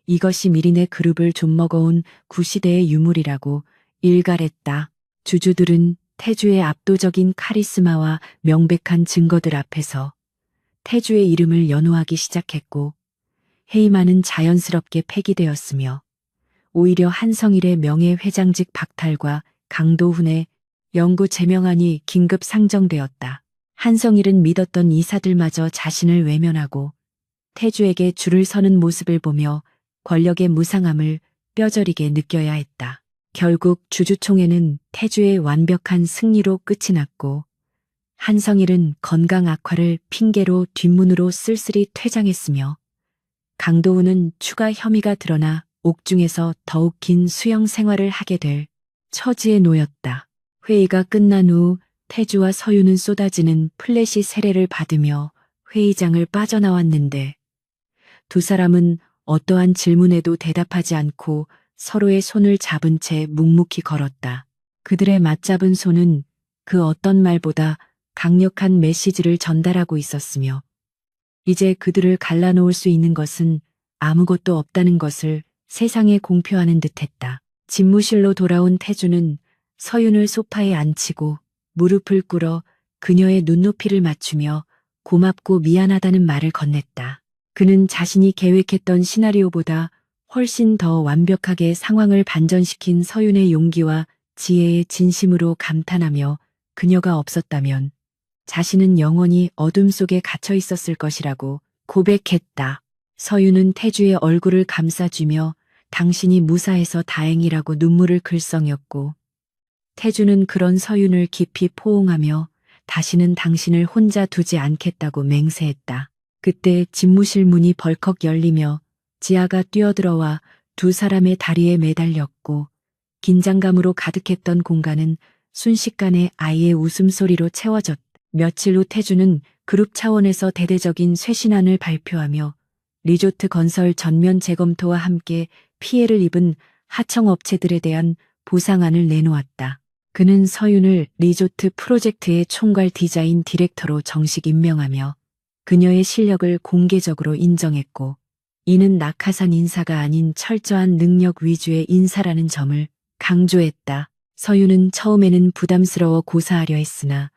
[SPEAKER 1] 이것이 미린의 그룹을 좀먹어온 구시대의 유물이라고 일갈했다. 주주들은 태주의 압도적인 카리스마와 명백한 증거들 앞에서 태주의 이름을 연호하기 시작했고 해임안은 자연스럽게 폐기되었으며 오히려 한성일의 명예회장직 박탈과 강도훈의 영구 제명안이 긴급 상정되었다. 한성일은 믿었던 이사들마저 자신을 외면하고 태주에게 줄을 서는 모습을 보며 권력의 무상함을 뼈저리게 느껴야 했다. 결국 주주총회는 태주의 완벽한 승리로 끝이 났고 한성일은 건강 악화를 핑계로 뒷문으로 쓸쓸히 퇴장했으며 강도우는 추가 혐의가 드러나 옥중에서 더욱 긴 수영 생활을 하게 될 처지에 놓였다. 회의가 끝난 후 태주와 서유는 쏟아지는 플래시 세례를 받으며 회의장을 빠져나왔는데 두 사람은 어떠한 질문에도 대답하지 않고 서로의 손을 잡은 채 묵묵히 걸었다. 그들의 맞잡은 손은 그 어떤 말보다 강력한 메시지를 전달하고 있었으며 이제 그들을 갈라놓을 수 있는 것은 아무것도 없다는 것을 세상에 공표하는 듯했다. 집무실로 돌아온 태주는 서윤을 소파에 앉히고 무릎을 꿇어 그녀의 눈높이를 맞추며 고맙고 미안하다는 말을 건넸다. 그는 자신이 계획했던 시나리오보다 훨씬 더 완벽하게 상황을 반전시킨 서윤의 용기와 지혜에 진심으로 감탄하며 그녀가 없었다면 자신은 영원히 어둠 속에 갇혀 있었을 것이라고 고백했다. 서윤은 태주의 얼굴을 감싸주며 당신이 무사해서 다행이라고 눈물을 글썽였고 태주는 그런 서윤을 깊이 포옹하며 다시는 당신을 혼자 두지 않겠다고 맹세했다. 그때 집무실 문이 벌컥 열리며 지아가 뛰어들어와 두 사람의 다리에 매달렸고 긴장감으로 가득했던 공간은 순식간에 아이의 웃음소리로 채워졌다. 며칠 후 태주는 그룹 차원에서 대대적인 쇄신안을 발표하며 리조트 건설 전면 재검토와 함께 피해를 입은 하청업체들에 대한 보상안을 내놓았다. 그는 서윤을 리조트 프로젝트의 총괄 디자인 디렉터로 정식 임명하며 그녀의 실력을 공개적으로 인정했고 이는 낙하산 인사가 아닌 철저한 능력 위주의 인사라는 점을 강조했다. 서윤은 처음에는 부담스러워 고사하려 했으나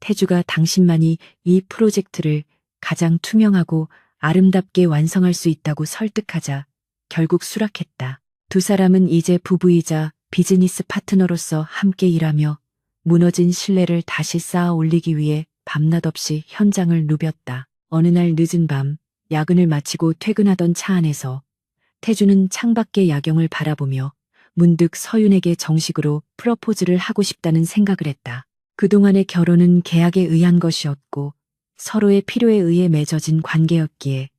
[SPEAKER 1] 태주가 당신만이 이 프로젝트를 가장 투명하고 아름답게 완성할 수 있다고 설득하자 결국 수락했다. 두 사람은 이제 부부이자 비즈니스 파트너로서 함께 일하며 무너진 신뢰를 다시 쌓아 올리기 위해 밤낮 없이 현장을 누볐다. 어느 날 늦은 밤 야근을 마치고 퇴근하던 차 안에서 태주는 창밖의 야경을 바라보며 문득 서윤에게 정식으로 프러포즈를 하고 싶다는 생각을 했다. 그동안의 결혼은 계약에 의한 것이었고 서로의 필요에 의해 맺어진 관계였기에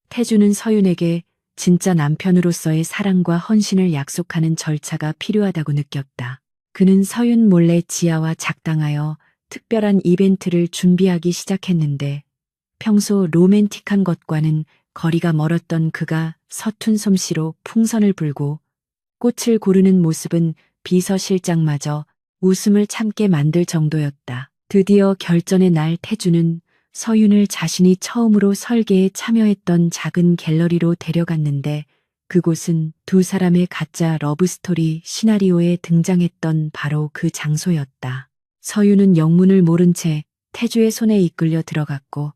[SPEAKER 1] 태주는 서윤에게 진짜 남편으로서의 사랑과 헌신을 약속하는 절차가 필요하다고 느꼈다. 그는 서윤 몰래 지아와 작당하여 특별한 이벤트를 준비하기 시작했는데 평소 로맨틱한 것과는 거리가 멀었던 그가 서툰 솜씨로 풍선을 불고 꽃을 고르는 모습은 비서실장마저 웃음을 참게 만들 정도였다. 드디어 결전의 날 태주는 서윤을 자신이 처음으로 설계에 참여했던 작은 갤러리로 데려갔는데 그곳은 두 사람의 가짜 러브스토리 시나리오에 등장했던 바로 그 장소였다. 서윤은 영문을 모른 채 태주의 손에 이끌려 들어갔고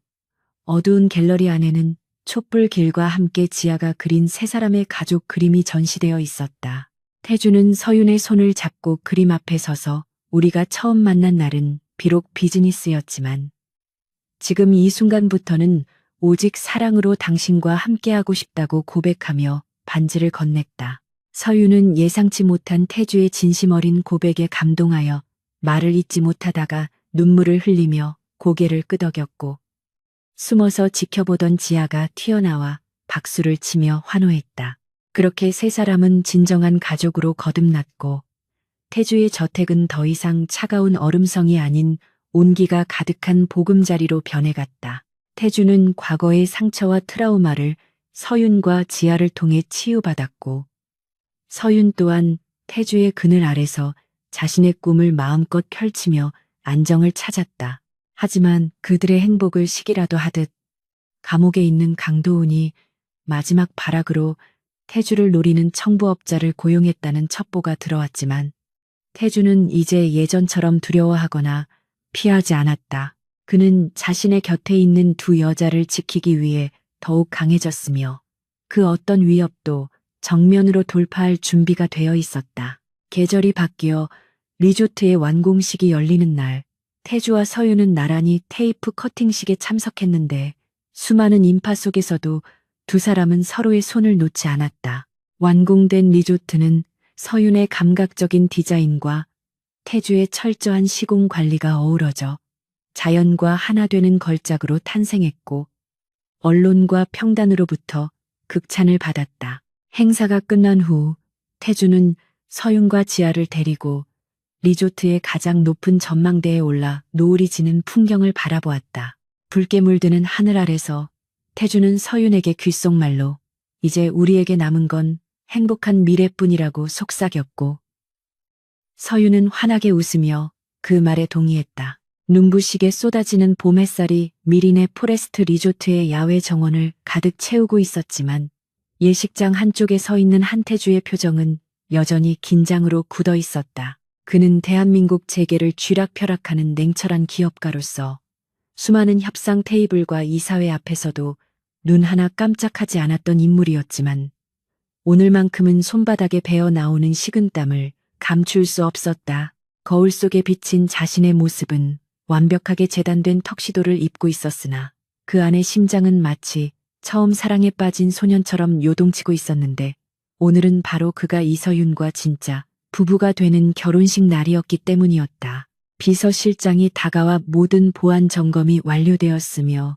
[SPEAKER 1] 어두운 갤러리 안에는 촛불 길과 함께 지아가 그린 세 사람의 가족 그림이 전시되어 있었다. 태주는 서윤의 손을 잡고 그림 앞에 서서 우리가 처음 만난 날은 비록 비즈니스였지만 지금 이 순간부터는 오직 사랑으로 당신과 함께하고 싶다고 고백하며 반지를 건넸다. 서윤은 예상치 못한 태주의 진심 어린 고백에 감동하여 말을 잇지 못하다가 눈물을 흘리며 고개를 끄덕였고 숨어서 지켜보던 지아가 튀어나와 박수를 치며 환호했다. 그렇게 세 사람은 진정한 가족으로 거듭났고 태주의 저택은 더 이상 차가운 얼음성이 아닌 온기가 가득한 보금자리로 변해갔다. 태주는 과거의 상처와 트라우마를 서윤과 지아를 통해 치유받았고 서윤 또한 태주의 그늘 아래서 자신의 꿈을 마음껏 펼치며 안정을 찾았다. 하지만 그들의 행복을 시기라도 하듯 감옥에 있는 강도훈이 마지막 발악으로 태주를 노리는 청부업자를 고용했다는 첩보가 들어왔지만 태주는 이제 예전처럼 두려워하거나 피하지 않았다. 그는 자신의 곁에 있는 두 여자를 지키기 위해 더욱 강해졌으며 그 어떤 위협도 정면으로 돌파할 준비가 되어 있었다. 계절이 바뀌어 리조트의 완공식이 열리는 날 태주와 서윤은 나란히 테이프 커팅식에 참석했는데 수많은 인파 속에서도 두 사람은 서로의 손을 놓지 않았다. 완공된 리조트는 서윤의 감각적인 디자인과 태주의 철저한 시공 관리가 어우러져 자연과 하나 되는 걸작으로 탄생했고 언론과 평단으로부터 극찬을 받았다. 행사가 끝난 후 태주는 서윤과 지아를 데리고 리조트의 가장 높은 전망대에 올라 노을이 지는 풍경을 바라보았다. 붉게 물드는 하늘 아래서 태주는 서윤에게 귓속말로 이제 우리에게 남은 건 행복한 미래뿐이라고 속삭였고 서윤은 환하게 웃으며 그 말에 동의했다. 눈부시게 쏟아지는 봄 햇살이 미린의 포레스트 리조트의 야외 정원을 가득 채우고 있었지만 예식장 한쪽에 서 있는 한태주의 표정은 여전히 긴장으로 굳어 있었다. 그는 대한민국 재계를 쥐락펴락하는 냉철한 기업가로서 수많은 협상 테이블과 이사회 앞에서도 눈 하나 깜짝하지 않았던 인물이었지만 오늘만큼은 손바닥에 배어 나오는 식은땀을 감출 수 없었다. 거울 속에 비친 자신의 모습은 완벽하게 재단된 턱시도를 입고 있었으나 그 안의 심장은 마치 처음 사랑에 빠진 소년처럼 요동치고 있었는데 오늘은 바로 그가 이서윤과 진짜 부부가 되는 결혼식 날이었기 때문이었다. 비서실장이 다가와 모든 보안 점검이 완료되었으며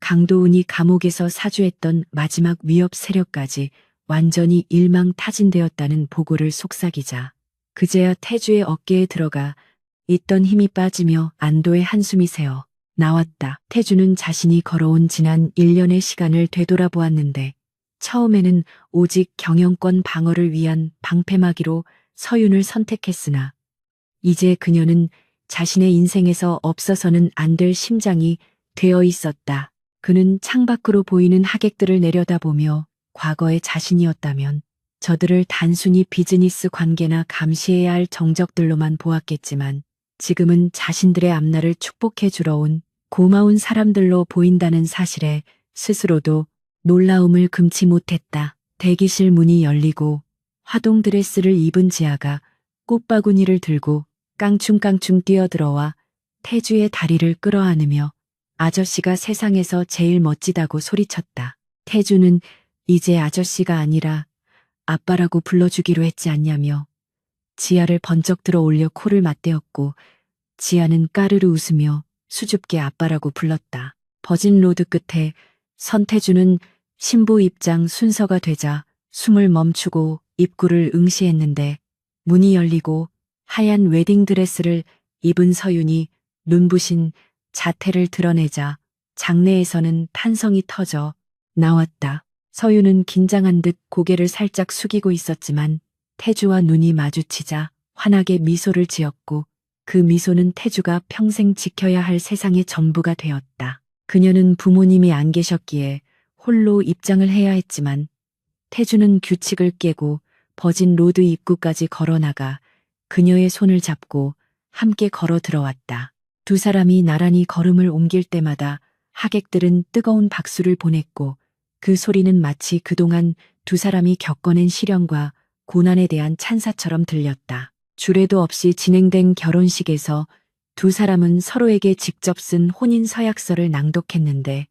[SPEAKER 1] 강도은이 감옥에서 사주했던 마지막 위협 세력까지 완전히 일망타진되었다는 보고를 속삭이자 그제야 태주의 어깨에 들어가 있던 힘이 빠지며 안도의 한숨이 새어 나왔다. 태주는 자신이 걸어온 지난 1년의 시간을 되돌아보았는데 처음에는 오직 경영권 방어를 위한 방패막이로 서윤을 선택했으나 이제 그녀는 자신의 인생에서 없어서는 안 될 심장이 되어 있었다. 그는 창밖으로 보이는 하객들을 내려다보며 과거의 자신이었다면 저들을 단순히 비즈니스 관계나 감시해야 할 정적들로만 보았겠지만 지금은 자신들의 앞날을 축복해 주러 온 고마운 사람들로 보인다는 사실에 스스로도 놀라움을 금치 못했다. 대기실 문이 열리고 화동 드레스를 입은 지아가 꽃바구니를 들고 깡충깡충 뛰어들어와 태주의 다리를 끌어안으며 아저씨가 세상에서 제일 멋지다고 소리쳤다. 태주는 이제 아저씨가 아니라 아빠라고 불러주기로 했지 않냐며 지아를 번쩍 들어 올려 코를 맞대었고 지아는 까르르 웃으며 수줍게 아빠라고 불렀다. 버진 로드 끝에 선태주는 신부 입장 순서가 되자 숨을 멈추고 입구를 응시했는데 문이 열리고 하얀 웨딩드레스를 입은 서윤이 눈부신 자태를 드러내자 장내에서는 탄성이 터져 나왔다. 서윤은 긴장한 듯 고개를 살짝 숙이고 있었지만 태주와 눈이 마주치자 환하게 미소를 지었고 그 미소는 태주가 평생 지켜야 할 세상의 전부가 되었다. 그녀는 부모님이 안 계셨기에 홀로 입장을 해야 했지만 태주는 규칙을 깨고 버진 로드 입구까지 걸어나가 그녀의 손을 잡고 함께 걸어 들어왔다. 두 사람이 나란히 걸음을 옮길 때마다 하객들은 뜨거운 박수를 보냈고 그 소리는 마치 그동안 두 사람이 겪어낸 시련과 고난에 대한 찬사처럼 들렸다. 주례도 없이 진행된 결혼식에서 두 사람은 서로에게 직접 쓴 혼인 서약서를 낭독했는데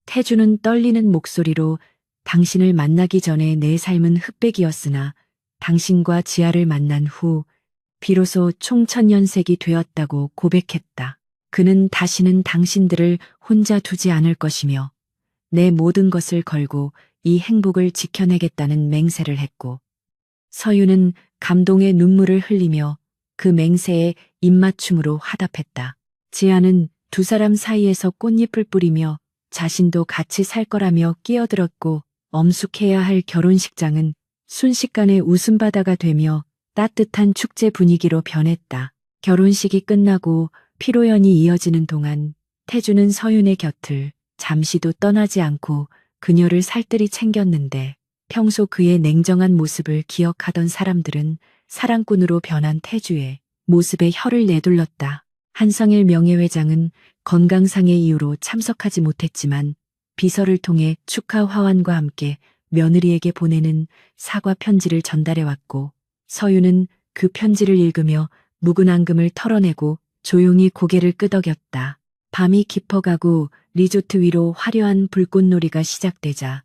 [SPEAKER 1] 태주는 떨리는 목소리로 당신을 만나기 전에 내 삶은 흑백이었으나 당신과 지아를 만난 후 비로소 총천연색이 되었다고 고백했다. 그는 다시는 당신들을 혼자 두지 않을 것이며 내 모든 것을 걸고 이 행복을 지켜내겠다는 맹세를 했고 서윤은 감동의 눈물을 흘리며 그 맹세에 입맞춤으로 화답했다. 지아는 두 사람 사이에서 꽃잎을 뿌리며 자신도 같이 살 거라며 끼어들었고 엄숙해야 할 결혼식장은 순식간에 웃음바다가 되며 따뜻한 축제 분위기로 변했다. 결혼식이 끝나고 피로연이 이어지는 동안 태주는 서윤의 곁을 잠시도 떠나지 않고 그녀를 살뜰히 챙겼는데 평소 그의 냉정한 모습을 기억하던 사람들은 사랑꾼으로 변한 태주의 모습에 혀를 내둘렀다. 한성일 명예회장은 건강상의 이유로 참석하지 못했지만 비서를 통해 축하 화환과 함께 며느리에게 보내는 사과 편지를 전달해왔고 서윤은 그 편지를 읽으며 묵은 앙금을 털어내고 조용히 고개를 끄덕였다. 밤이 깊어가고 리조트 위로 화려한 불꽃놀이가 시작되자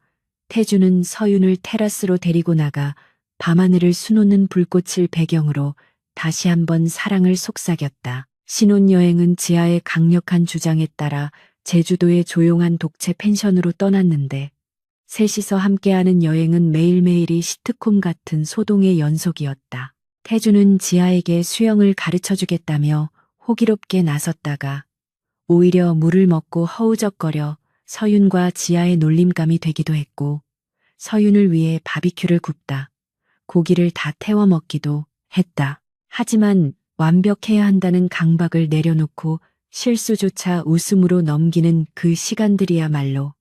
[SPEAKER 1] 태주는 서윤을 테라스로 데리고 나가 밤하늘을 수놓는 불꽃을 배경으로 다시 한번 사랑을 속삭였다. 신혼여행은 지아의 강력한 주장에 따라 제주도의 조용한 독채 펜션으로 떠났는데 셋이서 함께하는 여행은 매일매일이 시트콤 같은 소동의 연속이었다. 태주는 지아에게 수영을 가르쳐 주겠다며 호기롭게 나섰다가 오히려 물을 먹고 허우적거려 서윤과 지아의 놀림감이 되기도 했고, 서윤을 위해 바비큐를 굽다 고기를 다 태워 먹기도 했다. 하지만 완벽해야 한다는 강박을 내려놓고 실수조차 웃음으로 넘기는 그 시간들이야말로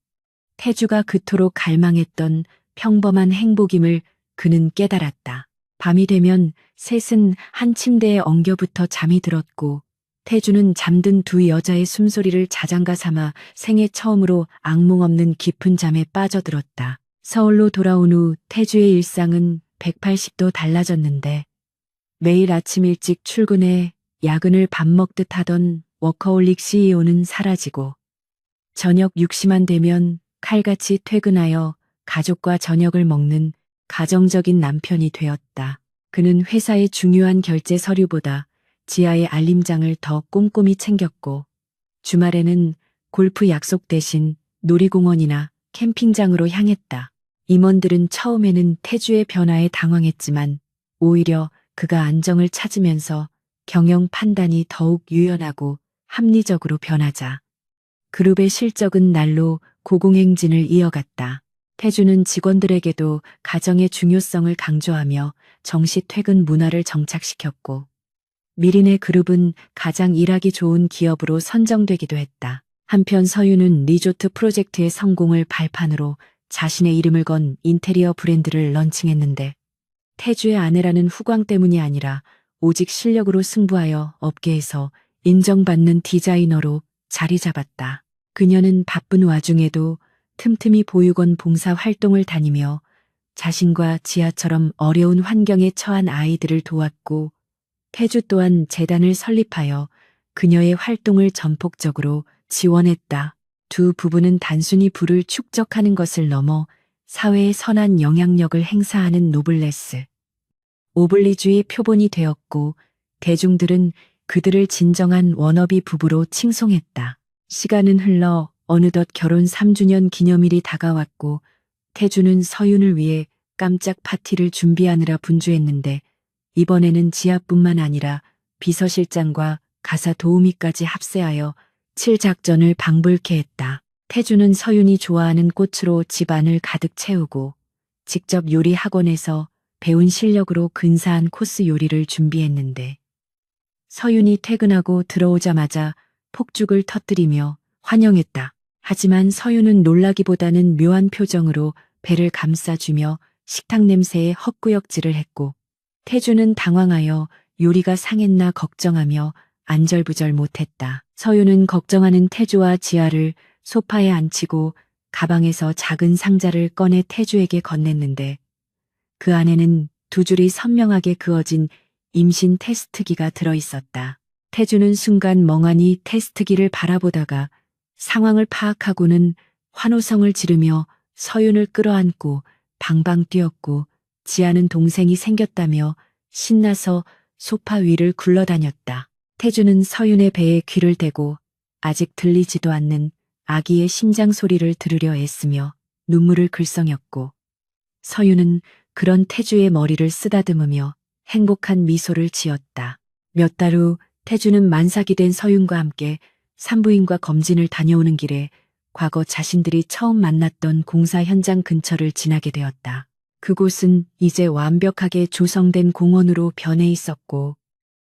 [SPEAKER 1] 태주가 그토록 갈망했던 평범한 행복임을 그는 깨달았다. 밤이 되면 셋은 한 침대에 엉겨붙어 잠이 들었고, 태주는 잠든 두 여자의 숨소리를 자장가 삼아 생애 처음으로 악몽 없는 깊은 잠에 빠져들었다. 서울로 돌아온 후 태주의 일상은 180도 달라졌는데, 매일 아침 일찍 출근해 야근을 밥 먹듯 하던 워커홀릭 CEO는 사라지고, 저녁 6시만 되면 칼같이 퇴근하여 가족과 저녁을 먹는 가정적인 남편이 되었다. 그는 회사의 중요한 결제 서류보다 지아의 알림장을 더 꼼꼼히 챙겼고, 주말에는 골프 약속 대신 놀이공원이나 캠핑장으로 향했다. 임원들은 처음에는 태주의 변화에 당황했지만, 오히려 그가 안정을 찾으면서 경영 판단이 더욱 유연하고 합리적으로 변하자 그룹의 실적은 날로 고공행진을 이어갔다. 태주는 직원들에게도 가정의 중요성을 강조하며 정시 퇴근 문화를 정착시켰고, 미린의 그룹은 가장 일하기 좋은 기업으로 선정되기도 했다. 한편 서윤은 리조트 프로젝트의 성공을 발판으로 자신의 이름을 건 인테리어 브랜드를 런칭했는데, 태주의 아내라는 후광 때문이 아니라 오직 실력으로 승부하여 업계에서 인정받는 디자이너로 자리 잡았다. 그녀는 바쁜 와중에도 틈틈이 보육원 봉사 활동을 다니며 자신과 지아처럼 어려운 환경에 처한 아이들을 도왔고, 태주 또한 재단을 설립하여 그녀의 활동을 전폭적으로 지원했다. 두 부부는 단순히 부를 축적하는 것을 넘어 사회에 선한 영향력을 행사하는 노블레스, 오블리주의 표본이 되었고, 대중들은 그들을 진정한 워너비 부부로 칭송했다. 시간은 흘러 어느덧 결혼 3주년 기념일이 다가왔고, 태주는 서윤을 위해 깜짝 파티를 준비하느라 분주했는데, 이번에는 지아뿐만 아니라 비서실장과 가사 도우미까지 합세하여 칠작전을 방불케 했다. 태주는 서윤이 좋아하는 꽃으로 집안을 가득 채우고, 직접 요리 학원에서 배운 실력으로 근사한 코스 요리를 준비했는데, 서윤이 퇴근하고 들어오자마자 폭죽을 터뜨리며 환영했다. 하지만 서윤은 놀라기보다는 묘한 표정으로 배를 감싸주며 식탁 냄새에 헛구역질을 했고, 태주는 당황하여 요리가 상했나 걱정하며 안절부절 못했다. 서윤은 걱정하는 태주와 지아를 소파에 앉히고 가방에서 작은 상자를 꺼내 태주에게 건넸는데, 그 안에는 두 줄이 선명하게 그어진 임신 테스트기가 들어있었다. 태주는 순간 멍하니 테스트기를 바라보다가 상황을 파악하고는 환호성을 지르며 서윤을 끌어안고 방방 뛰었고, 지아는 동생이 생겼다며 신나서 소파 위를 굴러다녔다. 태주는 서윤의 배에 귀를 대고 아직 들리지도 않는 아기의 심장 소리를 들으려 애쓰며 눈물을 글썽였고, 서윤은 그런 태주의 머리를 쓰다듬으며 행복한 미소를 지었다. 몇 달 후 태주는 만삭이 된 서윤과 함께 산부인과 검진을 다녀오는 길에 과거 자신들이 처음 만났던 공사 현장 근처를 지나게 되었다. 그곳은 이제 완벽하게 조성된 공원으로 변해 있었고,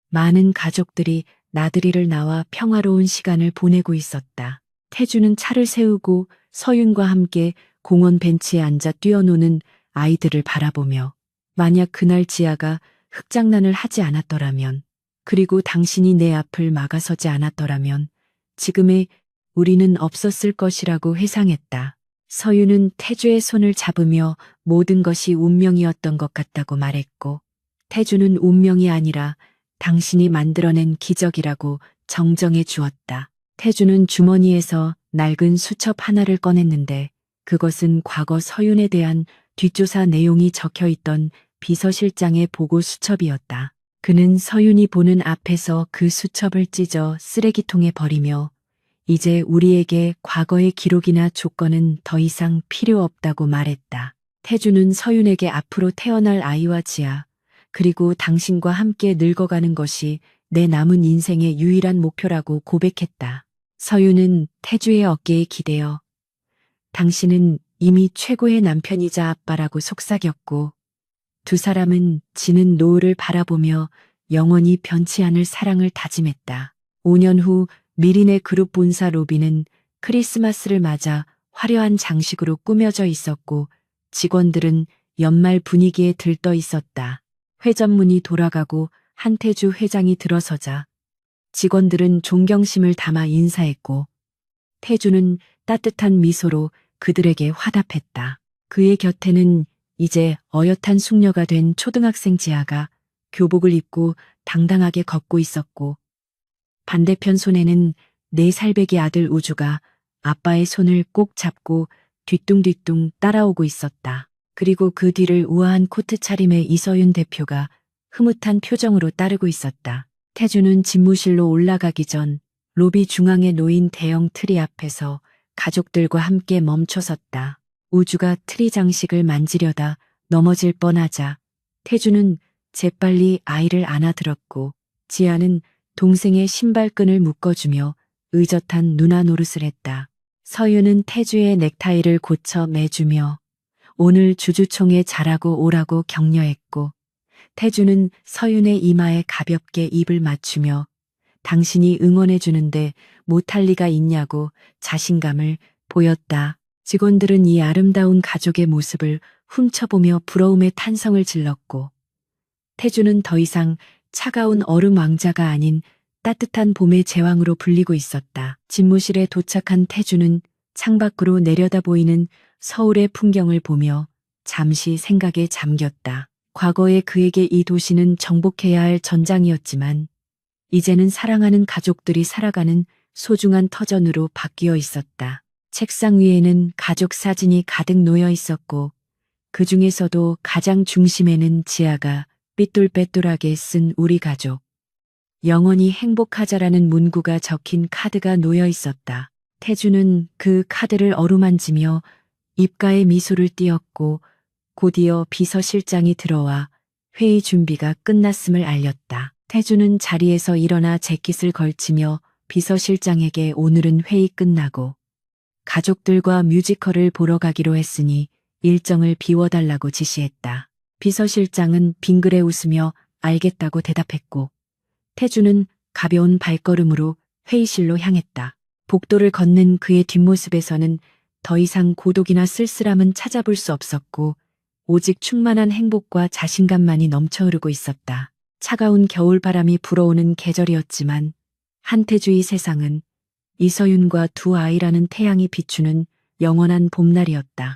[SPEAKER 1] 많은 가족들이 나들이를 나와 평화로운 시간을 보내고 있었다. 태주는 차를 세우고 서윤과 함께 공원 벤치에 앉아 뛰어노는 아이들을 바라보며, 만약 그날 지아가 흙장난을 하지 않았더라면, 그리고 당신이 내 앞을 막아서지 않았더라면 지금의 우리는 없었을 것이라고 회상했다. 서윤은 태주의 손을 잡으며 모든 것이 운명이었던 것 같다고 말했고, 태주는 운명이 아니라 당신이 만들어낸 기적이라고 정정해 주었다. 태주는 주머니에서 낡은 수첩 하나를 꺼냈는데, 그것은 과거 서윤에 대한 뒷조사 내용이 적혀 있던 비서실장의 보고 수첩이었다. 그는 서윤이 보는 앞에서 그 수첩을 찢어 쓰레기통에 버리며 이제 우리에게 과거의 기록이나 조건은 더 이상 필요 없다고 말했다. 태주는 서윤에게 앞으로 태어날 아이와 지아, 그리고 당신과 함께 늙어가는 것이 내 남은 인생의 유일한 목표라고 고백했다. 서윤은 태주의 어깨에 기대어 당신은 이미 최고의 남편이자 아빠라고 속삭였고, 두 사람은 지는 노을을 바라보며 영원히 변치 않을 사랑을 다짐했다. 5년 후 미린의 그룹 본사 로비는 크리스마스를 맞아 화려한 장식으로 꾸며져 있었고, 직원들은 연말 분위기에 들떠 있었다. 회전문이 돌아가고 한태주 회장이 들어서자 직원들은 존경심을 담아 인사했고, 태주는 따뜻한 미소로 그들에게 화답했다. 그의 곁에는 이제 어엿한 숙녀가 된 초등학생 지아가 교복을 입고 당당하게 걷고 있었고, 반대편 손에는 4살배기 아들 우주가 아빠의 손을 꼭 잡고 뒤뚱뒤뚱 따라오고 있었다. 그리고 그 뒤를 우아한 코트 차림의 이서윤 대표가 흐뭇한 표정으로 따르고 있었다. 태주는 집무실로 올라가기 전 로비 중앙에 놓인 대형 트리 앞에서 가족들과 함께 멈춰섰다. 우주가 트리 장식을 만지려다 넘어질 뻔하자 태주는 재빨리 아이를 안아들었고, 지아는 동생의 신발끈을 묶어주며 의젓한 누나 노릇을 했다. 서윤은 태주의 넥타이를 고쳐 매주며 오늘 주주총회 잘하고 오라고 격려했고, 태주는 서윤의 이마에 가볍게 입을 맞추며 당신이 응원해 주는데 못할 리가 있냐고 자신감을 보였다. 직원들은 이 아름다운 가족의 모습을 훔쳐보며 부러움의 탄성을 질렀고, 태주는 더 이상 차가운 얼음 왕자가 아닌 따뜻한 봄의 제왕으로 불리고 있었다. 집무실에 도착한 태주는 창밖으로 내려다 보이는 서울의 풍경을 보며 잠시 생각에 잠겼다. 과거에 그에게 이 도시는 정복해야 할 전장이었지만 이제는 사랑하는 가족들이 살아가는 소중한 터전으로 바뀌어 있었다. 책상 위에는 가족 사진이 가득 놓여 있었고, 그 중에서도 가장 중심에는 지아가 삐뚤빼뚤하게 쓴 우리 가족, 영원히 행복하자라는 문구가 적힌 카드가 놓여 있었다. 태주는 그 카드를 어루만지며 입가에 미소를 띄었고, 곧이어 비서실장이 들어와 회의 준비가 끝났음을 알렸다. 태주는 자리에서 일어나 재킷을 걸치며 비서실장에게 오늘은 회의 끝나고 가족들과 뮤지컬을 보러 가기로 했으니 일정을 비워달라고 지시했다. 비서실장은 빙그레 웃으며 알겠다고 대답했고, 태주는 가벼운 발걸음으로 회의실로 향했다. 복도를 걷는 그의 뒷모습에서는 더 이상 고독이나 쓸쓸함은 찾아볼 수 없었고, 오직 충만한 행복과 자신감만이 넘쳐흐르고 있었다. 차가운 겨울바람이 불어오는 계절이었지만 한태주의 세상은 이서윤과 두 아이라는 태양이 비추는 영원한 봄날이었다.